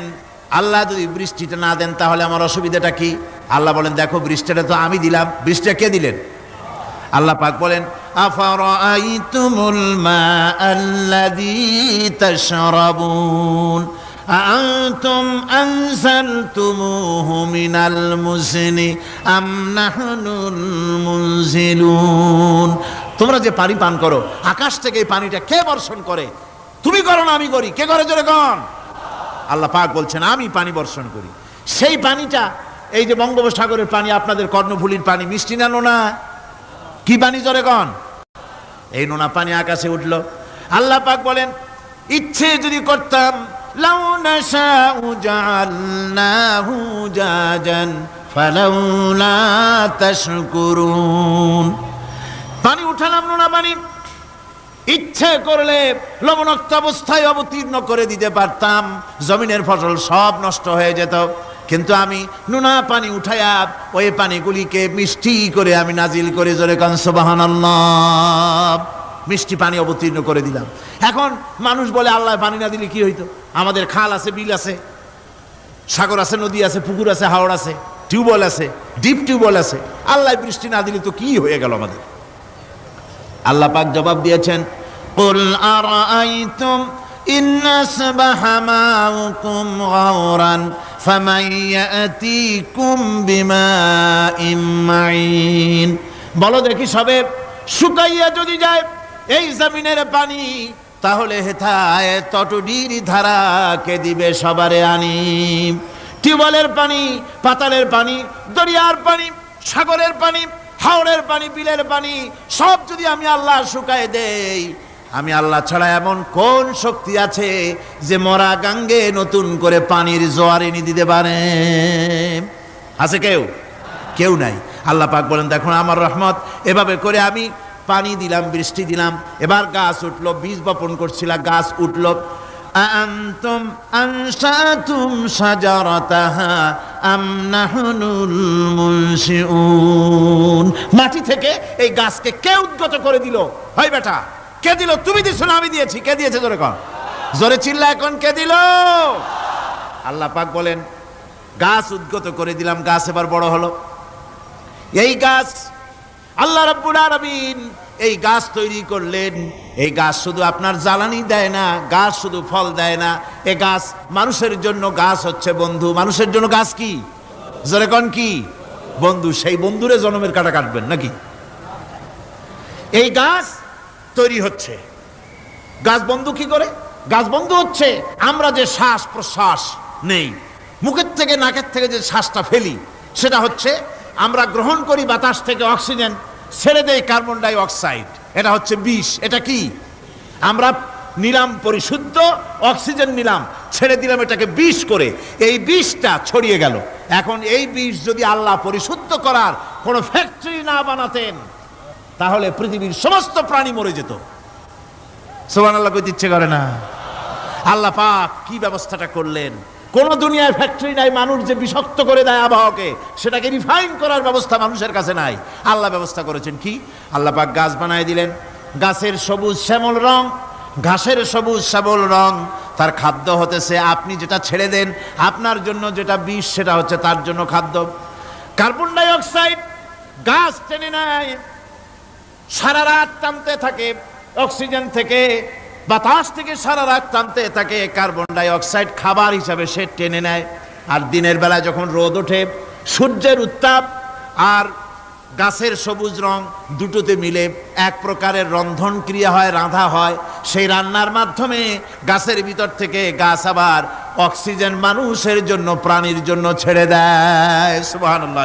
আল্লাহ যদি বৃষ্টিটা না দেন, তাহলে আমার অসুবিধাটা কি? আল্লাহ বলেন, দেখো বৃষ্টিটা তো আমি দিলাম। বৃষ্টিটা কে দিলেন? আল্লাহ পাক বলেন, আফারাআইতুমুল মাআল্লাযী তাশরাবুন আআনতুম আনজালতুমুহু মিনাল মুজনি আম নাহনুল মুনজিলুন। তোমরা যে পানি পান করো, আকাশ থেকে এই পানিটা কে বর্ষণ করে? তুমি করো না আমি করি? কে করে জোরে কন? আল্লাহ পাক বলছেন, আমি পানি বর্ষণ করি। সেই পানিটা, এই যে বঙ্গোপসাগরের পানি, আপনাদের কর্ণফুলীর পানি, মিষ্টি না নোনা? কি পানি জোরে কন? এই নোনা পানি আকাশে উঠলো। আল্লাহ পাক বলেন, ইচ্ছে যদি করতাম, লাউ নাশাউ জাআলনাহু জাজান ফালাউলা তাশকুরুন। পানি উঠালাম, নোনা পানি, ইচ্ছে করলে লবণাক্ত অবস্থায় অবতীর্ণ করে দিতে পারতাম, জমিনের ফসল সব নষ্ট হয়ে যেত। কিন্তু আমি নোনা পানি উঠায়া ওই পানিগুলিকে মিষ্টি করে আমি নাজিল করে, জোরে কান সুবহানাল্লাহ, মিষ্টি পানি অবতীর্ণ করে দিলাম। এখন মানুষ বলে, আল্লাহ পানি না দিলে কি হইতো? আমাদের খাল আছে, বিল আছে, সাগর আছে, নদী আছে, পুকুর আছে, হাওড় আছে, টিউবওয়েল আছে, ডিপ টিউবওয়েল আছে। আল্লাহ বৃষ্টি না দিলে তো কি হয়ে গেল আমাদের? আল্লাহ পাক জবাব দিয়েছেন, কুল আরাআইতুম ইন আসবাহা মাউকুম গাওরান ফামান ইয়াতিকুম বিমাইম মাইন। বলো দেখি সবে শুকাইয়া যদি যায় এই জমিনের পানি, তাহলে হেথায় তটডির ধারা কে দিবে সবারে আনি। টিউবওয়েলের পানি, পাতালের পানি, দরিয়ার পানি, সাগরের পানি, হাওড়ের পানি, বিলের পানি সব যদি আমি আল্লাহ শুকায় দেই, আমি আল্লাহ ছাড়া এমন কোন শক্তি আছে যে মরা গাঙ্গে নতুন করে পানির জোয়ার এনে দিতে পারে? আছে কেউ? কেউ নাই। আল্লাহ পাক বলেন দেখুন আমার রহমত, এভাবে করে আমি পানি দিলাম, বৃষ্টি দিলাম, এবার গাছ উঠলো, বীজ বপন করছিলাম, গাছ উঠলো। আনতুম আনশাতুম শাজারাতাহা আম নাহনুল মুনশিউন। মাটি থেকে এই গাছকে কে উদ্গত করে দিল? হয় বেটা, কে দিল? তুমি দিছো না আমি দিয়েছি? কে দিয়েছে? জোরে কর, জোরে চিল্লা এখন, কে দিল? আল্লাহ পাক বলেন গাছ উদ্গত করে দিলাম, গাছ এবার বড় হলো। এই গাছ আল্লাহ রাব্বুল আলামিন এই গাছ তৈরি করলেন। এই গাছ শুধু আপনার জ্বালানি দেয় না, গাছ শুধু ফল দেয় না, এই গাছ মানুষের জন্য, গাছ হচ্ছে বন্ধু। মানুষের জন্য গাছ কি? জোরে কোন কি? বন্ধু। সেই বন্ধুরে জন্মের কাটা কাটবেন নাকি? এই গাছ তৈরি হচ্ছে। গাছ বন্ধু কি করে? গাছ বন্ধু হচ্ছে আমরা যে শ্বাস প্রশ্বাস নেই, মুখের থেকে নাকের থেকে যে শ্বাসটা ফেলি, সেটা হচ্ছে আমরা গ্রহণ করি বাতাস থেকে অক্সিজেন, ছেড়ে দেয় কার্বন ডাই অক্সাইড। এটা হচ্ছে বিষ। এটা কি? আমরা নিলাম পরিশুদ্ধ অক্সিজেন, নিলাম, ছেড়ে দিলাম এটাকে বিষ করে, এই বিষটা ছড়িয়ে গেল। এখন এই বিষ যদি আল্লাহ পরিশুদ্ধ করার কোনো ফ্যাক্টরি না বানাতেন, তাহলে পৃথিবীর সমস্ত প্রাণী মরে যেত। সুবহানাল্লাহ কইতে ইচ্ছে করে না? আল্লাহ পাক কি ব্যবস্থাটা করলেন! কোন দুনিয়ায় ফ্যাক্টরি নাই, মানুষ যে বিষাক্ত করে দেয় আবহাওয়াকে, সেটাকে রিফাইন করার ব্যবস্থা মানুষের কাছে নাই। আল্লাহ ব্যবস্থা করেছেন কি? আল্লাহ পাক গাছ বানায় দিলেন। গাছের সবুজ শ্যামল রং, ঘাসের সবুজ শ্যামল রং, তার খাদ্য হতেছে আপনি যেটা ছেড়ে দেন, আপনার জন্য যেটা বিষ সেটা হচ্ছে তার জন্য খাদ্য। কার্বন ডাই অক্সাইড গাছ টেনে নেয়, সারা রাত টানতে থাকে অক্সিজেন থেকে, বাতাস থেকে সারা রাত টানতে থাকে কার্বন ডাই অক্সাইড, খাবার হিসাবে সে টেনে নেয়। আর দিনের বেলা যখন রোদ ওঠে, সূর্যের উত্তাপ আর গাছের সবুজ রং দুটোতে মিলে এক প্রকারের রন্ধন ক্রিয়া হয়, রাঁধা হয়। সেই রান্নার মাধ্যমে গাছের ভিতর থেকে গাছ আবার অক্সিজেন মানুষের জন্য, প্রাণীর জন্য ছেড়ে দেয়। সুবহানাল্লাহ।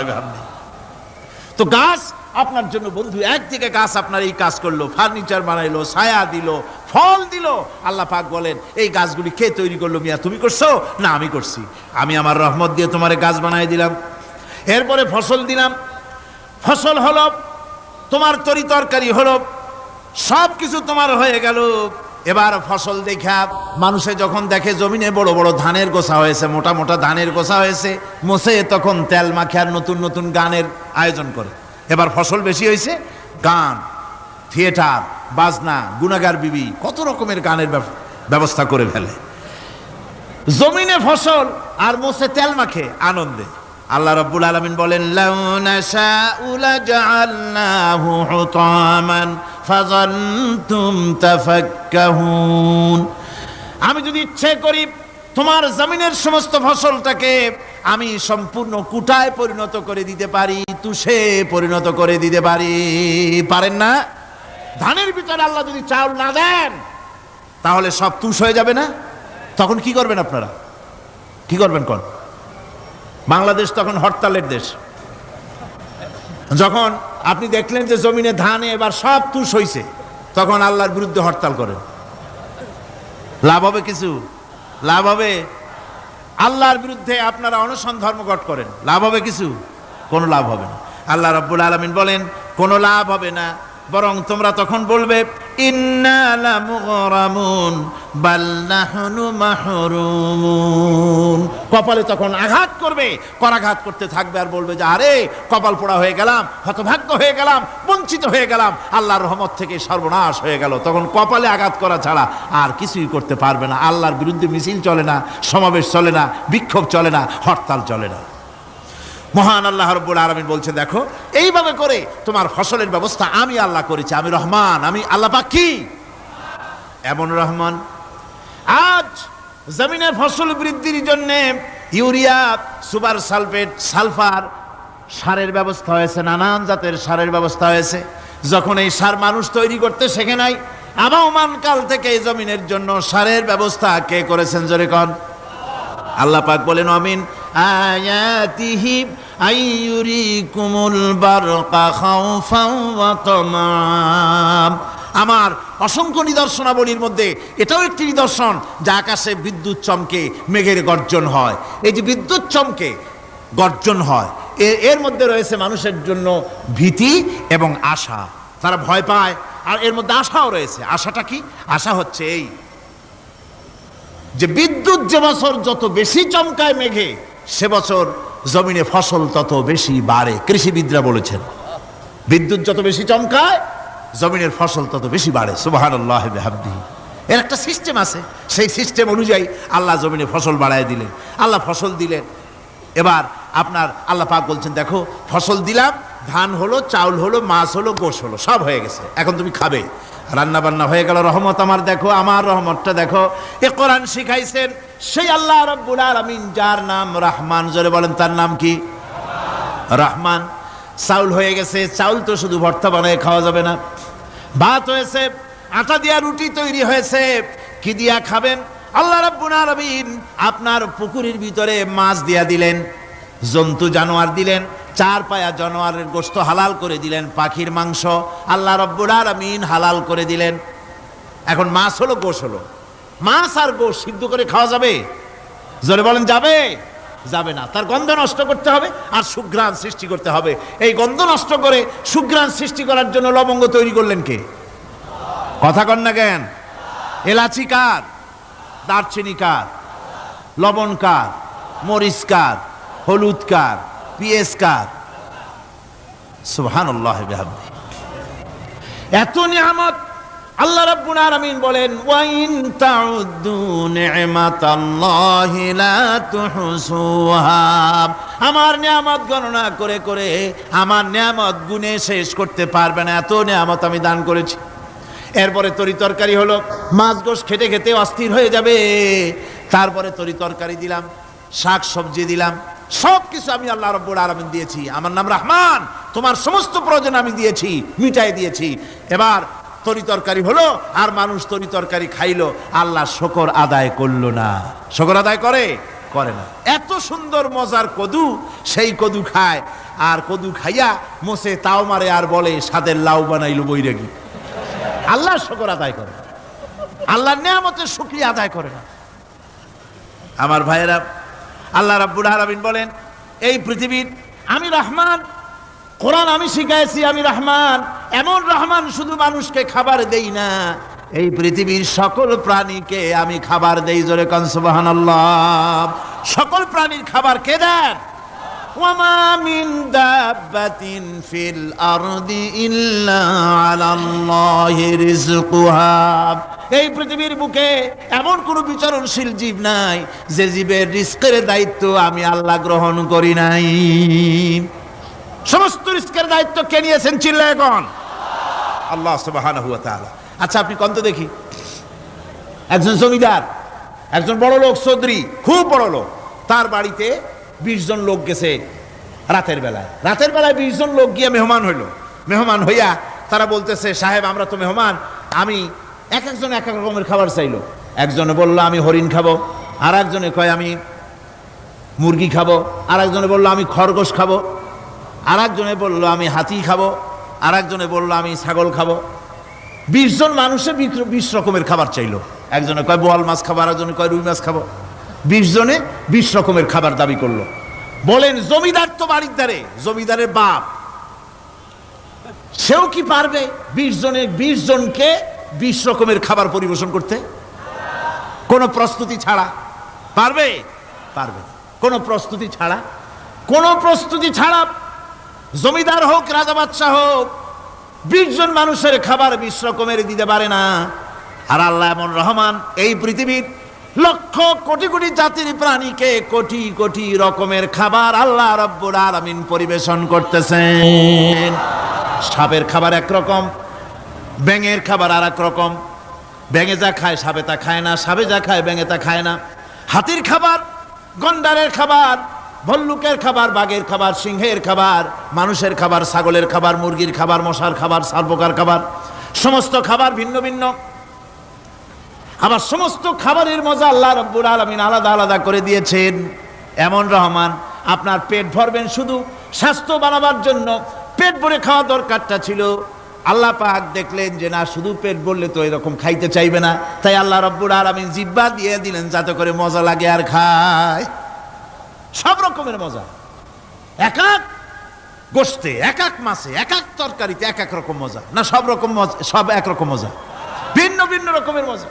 তো গাছ আপনার জন্য বন্ধু। একদিকে গাছ আপনার এই কাজ করলো, ফার্নিচার বানাইলো, ছায়া দিল, ফল দিল। আল্লাহ পাক বলেন এই গাছগুলি কে তৈরি করলো? মিয়া তুমি করছো না আমি করছি? আমি আমার রহমত দিয়ে তোমারে গাছ বানাই দিলাম। এরপরে ফসল দিলাম, ফসল হলো, তোমার তরি তরকারি হলো, সব কিছু তোমার হয়ে গেল। এবার ফসল দেখা মানুষে যখন দেখে জমিনে বড় বড় ধানের গোছা হয়েছে, মোটা মোটা ধানের গোছা হয়েছে, মোছে তখন তেল মাখে আর নতুন নতুন গানের আয়োজন করে। এবার ফসল বেশি হয়েছে, গান, থিয়েটার, বাজনা, গুনাগার বিবি, কত রকমের গানের ব্যবস্থা করে ফেলে। জমিনে ফসল আর মোছে তেল মাখে আনন্দে। আল্লাহ রাব্বুল আলামিন বলেন লাউ নাশাউ লাজআলনাহু হুতামান ফাযান্তুম তাফাক্কাহুন। আমি যদি ইচ্ছে করি তোমার জমিনের সমস্ত ফসলটাকে আমি সম্পূর্ণ কুটায় পরিণত করে দিতে পারি, তুষে পরিণত করে দিতে পারি। পারেন না? ধানের ভিতরে আল্লাহ যদি চাউল না দেন, তাহলে সব তুষ হয়ে যাবে না? তখন কি করবেন আপনারা? কি করবেন? কোন বাংলাদেশ তখন হরতালের দেশ। যখন আপনি দেখলেন যে জমিনে ধানে এবার সব তুষ হইছে, তখন আল্লাহর বিরুদ্ধে হরতাল করেন। লাভ হবে কিছু? লাভ হবে? আল্লাহর বিরুদ্ধে আপনারা অনশন ধর্মঘট করেন, লাভ হবে কিছু? কোনো লাভ হবে না। আল্লাহ রাব্বুল আলামিন বলেন কোনো লাভ হবে না, বরং তোমরা তখন বলবে ইন্না লামুগরামুন বাল নাহনু মাহরুমুন। কপালে তখন আঘাত করবে, করাঘাত করতে থাকবে আর বলবে যে আরে কপাল পোড়া হয়ে গেলাম, হতভাগ্য হয়ে গেলাম, বঞ্চিত হয়ে গেলাম, আল্লাহর রহমত থেকে সর্বনাশ হয়ে গেল। তখন কপালে আঘাত করা ছাড়া আর কিছুই করতে পারবে না। আল্লাহর বিরুদ্ধে মিছিল চলে না, সমাবেশ চলে না, বিক্ষোভ চলে না, হরতাল চলে না। মহান আল্লাহ রাব্বুল আলামিন বলছে দেখো এইভাবে করে তোমার ফসলের ব্যবস্থা আমি আল্লাহ করেছি। আমি রহমান, আমি আল্লাহ পাক কি এমন রহমান। আজ জমিনে ফসল বৃদ্ধির জন্য ইউরিয়া, সুপার সালফেট, সালফার সারের ব্যবস্থা হয়েছে, নানান জাতের সারের ব্যবস্থা হয়েছে। যখন এই সার মানুষ তৈরি করতে শেখে নাই, আবহমান কাল থেকে এই জমিনের জন্য সারের ব্যবস্থা কে করেছেন? জোরে কোন। আল্লাহ পাক বলেন, আমিন আয়াতিহি আইয়ুরিকুমুল বারকা খাউফান ওয়া তামাম। আমার অসংখ্য নিদর্শনাবলীর মধ্যে এটাও একটি নিদর্শন, যা আকাশে বিদ্যুৎ চমকে মেঘের গর্জন হয়। এই যে বিদ্যুৎ চমকে গর্জন হয়, এর মধ্যে রয়েছে মানুষের জন্য ভীতি এবং আশা। তারা ভয় পায়, আর এর মধ্যে আশাও রয়েছে। আশাটা কি? আশা হচ্ছে এই যে বিদ্যুৎ যে বছর যত বেশি চমকায় মেঘে, সে বছর জমিনে ফসল তত বেশি বাড়ে। কৃষিবিদরা বলেছেন, বিদ্যুৎ যত বেশি চমকায় জমিনের ফসল তত বেশি বাড়ে। সুবহানাল্লাহি ওয়া বিহামদিহি। এর একটা সিস্টেম আছে, সেই সিস্টেম অনুযায়ী আল্লাহ জমিনে ফসল বাড়ায় দিলেন। আল্লাহ ফসল দিলেন। এবার আপনার আল্লাহ পাক বলছেন, দেখো ফসল দিলাম, ধান হলো, চাউল হলো, মাছ হলো, গোশ হলো, সব হয়ে গেছে, এখন তুমি খাবে। রান্না বান্না হয়ে গেল, রহমত আমার দেখো, আমার রহমতটা দেখো। এ কোরআন শিখাইছেন সেই আল্লাহ রাব্বুল আলামিন, যার নাম রহমান। জোরে বলেন, তার নাম কি? রহমান। চাউল হয়ে গেছে, চাউল তো শুধু ভর্তা বানায় খাওয়া যাবে না। ভাত হয়েছে, আটা দিয়া রুটি তৈরি হয়েছে, কি দিয়া খাবেন? আল্লাহ রাব্বুল আলামিন আপনার পুকুরের ভিতরে মাছ দিয়া দিলেন, জন্তু জানোয়ার দিলেন, চার পায়া জানোয়ারের গোশত হালাল করে দিলেন, পাখির মাংস আল্লাহ রাব্বুল আলামিন হালাল করে দিলেন। এখন মাছ হলো, গোশ হলো। মাছ আর গোশ সিদ্ধ করে খাওয়া যাবে? জোরে বলেন, যাবে? যাবে না। তার গন্ধ নষ্ট করতে হবে আর সুঘ্রাণ সৃষ্টি করতে হবে। এই গন্ধ নষ্ট করে সুঘ্রাণ সৃষ্টি করার জন্য লবঙ্গ তৈরি করলেন কে? কথা কন না কেন? এলাচি কার? দারচিনি কার? লবণ কার? মরিচ কার? হলুদ কার? পিএস কার? সুবহানাল্লাহ ওয়া বিহামদিহি। এত নিয়ামত আল্লাহ রাব্বুল আলামিন বলেন, ওয়া ইন তাউদ্দু নি'মাতাল্লাহি লা তুহসুহা। আমার নিয়ামত গণনা করে করে আমার নিয়ামত গুণে শেষ করতে পারবে না, এত নিয়ামত আমি দান করেছি। এরপরে তরি তরকারি হলো, মাছ গোশ খেতে খেতে অস্থির হয়ে যাবে। তারপরে তরি তরকারি দিলাম, শাক সবজি দিলাম, সব কিছু আমি আল্লাহ রাব্বুল আলামিন দিয়েছি। আমার নাম রহমান, তোমার সমস্ত প্রয়োজন আমি দিয়েছি, মিটাই দিয়েছি। এবার তরি তরকারি হলো, আর মানুষ তরি তরকারি খাইলো, আল্লাহ শুকর আদায় করলো না। শুকর আদায় করে? করে না। এত সুন্দর মজার কদু, সেই কদু খায়, আর কদু খাইয়া মোসে তাও মারে, আর বলে সাদের লাউ বানাইলো বৈরাগী। আল্লাহ শুকর আদায় করে, আল্লাহর নিয়ামতের শুকরিয়া আদায় করে না। আমার ভাইয়েরা, আল্লাহ রাব্বুল আলামিন বলেন, এই পৃথিবীর আমি রহমান, কোরআন আমি শিখাইছি আমি রহমান। এমন রহমান শুধু মানুষকে খাবার দেই না, এই পৃথিবীর সকল প্রাণীকে আমি খাবার দেই। জোরে কোন সুবহানাল্লাহ। সকল প্রাণীর খাবার কে দেন? ওয়ামা মিন দাব্বাতিন ফিল আরদি ইল্লা আলাল্লাহি রিজকুহা। এই পৃথিবীর বুকে এমন কোন বিচরণশীল জীব নাই যে জীবের রিজকের দায়িত্ব আমি আল্লাহ গ্রহণ করি নাই। সমস্ত রিজকের দায়িত্ব কে নিয়েছেন? চিল্লায় এখন আল্লাহ সুবহানাহু ওয়া তাআলা। আচ্ছা, আপনি কোন তো দেখি, একজন জমিদার, একজন বড় লোক, চৌধুরী, খুব বড় লোক, তার বাড়িতে 20 জন লোক গেছে রাতের বেলায়। রাতের বেলায় 20 জন লোক গিয়ে মেহমান হইল। মেহমান হইয়া তারা বলতেছে, সাহেব আমরা তো মেহমান, আমি এক একজন এক এক রকমের খাবার চাইলো। একজনে বললো আমি হরিণ খাবো, আর একজনে কয় আমি মুরগি খাবো, আর একজনে বললো আমি খরগোশ খাবো, আর একজনে বললো আমি হাতি খাবো, আর একজনে বললো আমি ছাগল খাবো। 20 জন মানুষে 20 রকমের খাবার চাইলো। একজনে কয় বোয়াল মাছ খাবো, আর একজনে কয় রুই মাছ খাবো। 20 জনে 20 রকমের খাবার দাবি করলো। বলেন, জমিদার তো বাড়ির ধারে, জমিদারের বাপ, সেও কি পারবে 20 জনকে 20 রকমের খাবার পরিবেশন করতে? কোনো প্রস্তুতি ছাড়া পারবে? পারবে না। কোনো প্রস্তুতি ছাড়া, কোনো প্রস্তুতি ছাড়া জমিদার হোক, রাজা বাদশাহ হোক, 20 জন মানুষের খাবার 20 রকমের দিতে পারে না। আর আল্লাহ এমন রহমান, এই পৃথিবীর লক্ষ কোটি কোটি জাতির প্রাণীকে কোটি কোটি রকমের খাবার আল্লাহ রাব্বুল আলামিন পরিবেশন করতেছেন। সাপের খাবার একরকম, ব্যাঙের খাবার আর এক রকম। ব্যাঙে যা খায় সাপে তা খায় না, সাপে যা খায় ব্যাঙে তা খায় না। হাতির খাবার গন্ডারের খাবার, ভল্লুকের খাবার, বাঘের খাবার, সিংহের খাবার, মানুষের খাবার, ছাগলের খাবার, মুরগির খাবার, মশার খাবার, সারপোকার খাবার, সমস্ত খাবার ভিন্ন ভিন্ন। আবার সমস্ত খাবারের মজা আল্লাহ রাব্বুল আলামিন আলাদা আলাদা করে দিয়েছেন। এমন রহমান, আপনার পেট ভরবেন শুধু স্বাস্থ্য বানাবার জন্য, পেট ভরে খাওয়া দরকারটা ছিল। আল্লাহ পাক দেখলেন যে না, শুধু পেট ভরলে তো এরকম খাইতে চাইবে না, তাই আল্লাহ রাব্বুল আলামিন জিহ্বা দিয়ে দিলেন যাতে করে মজা লাগে আর খায়। সব রকমের মজা, এক এক গোশতে, এক এক মাছে, এক এক তরকারিতে এক এক রকম মজা, না সব রকম সব একরকম মজা, ভিন্ন ভিন্ন রকমের মজা।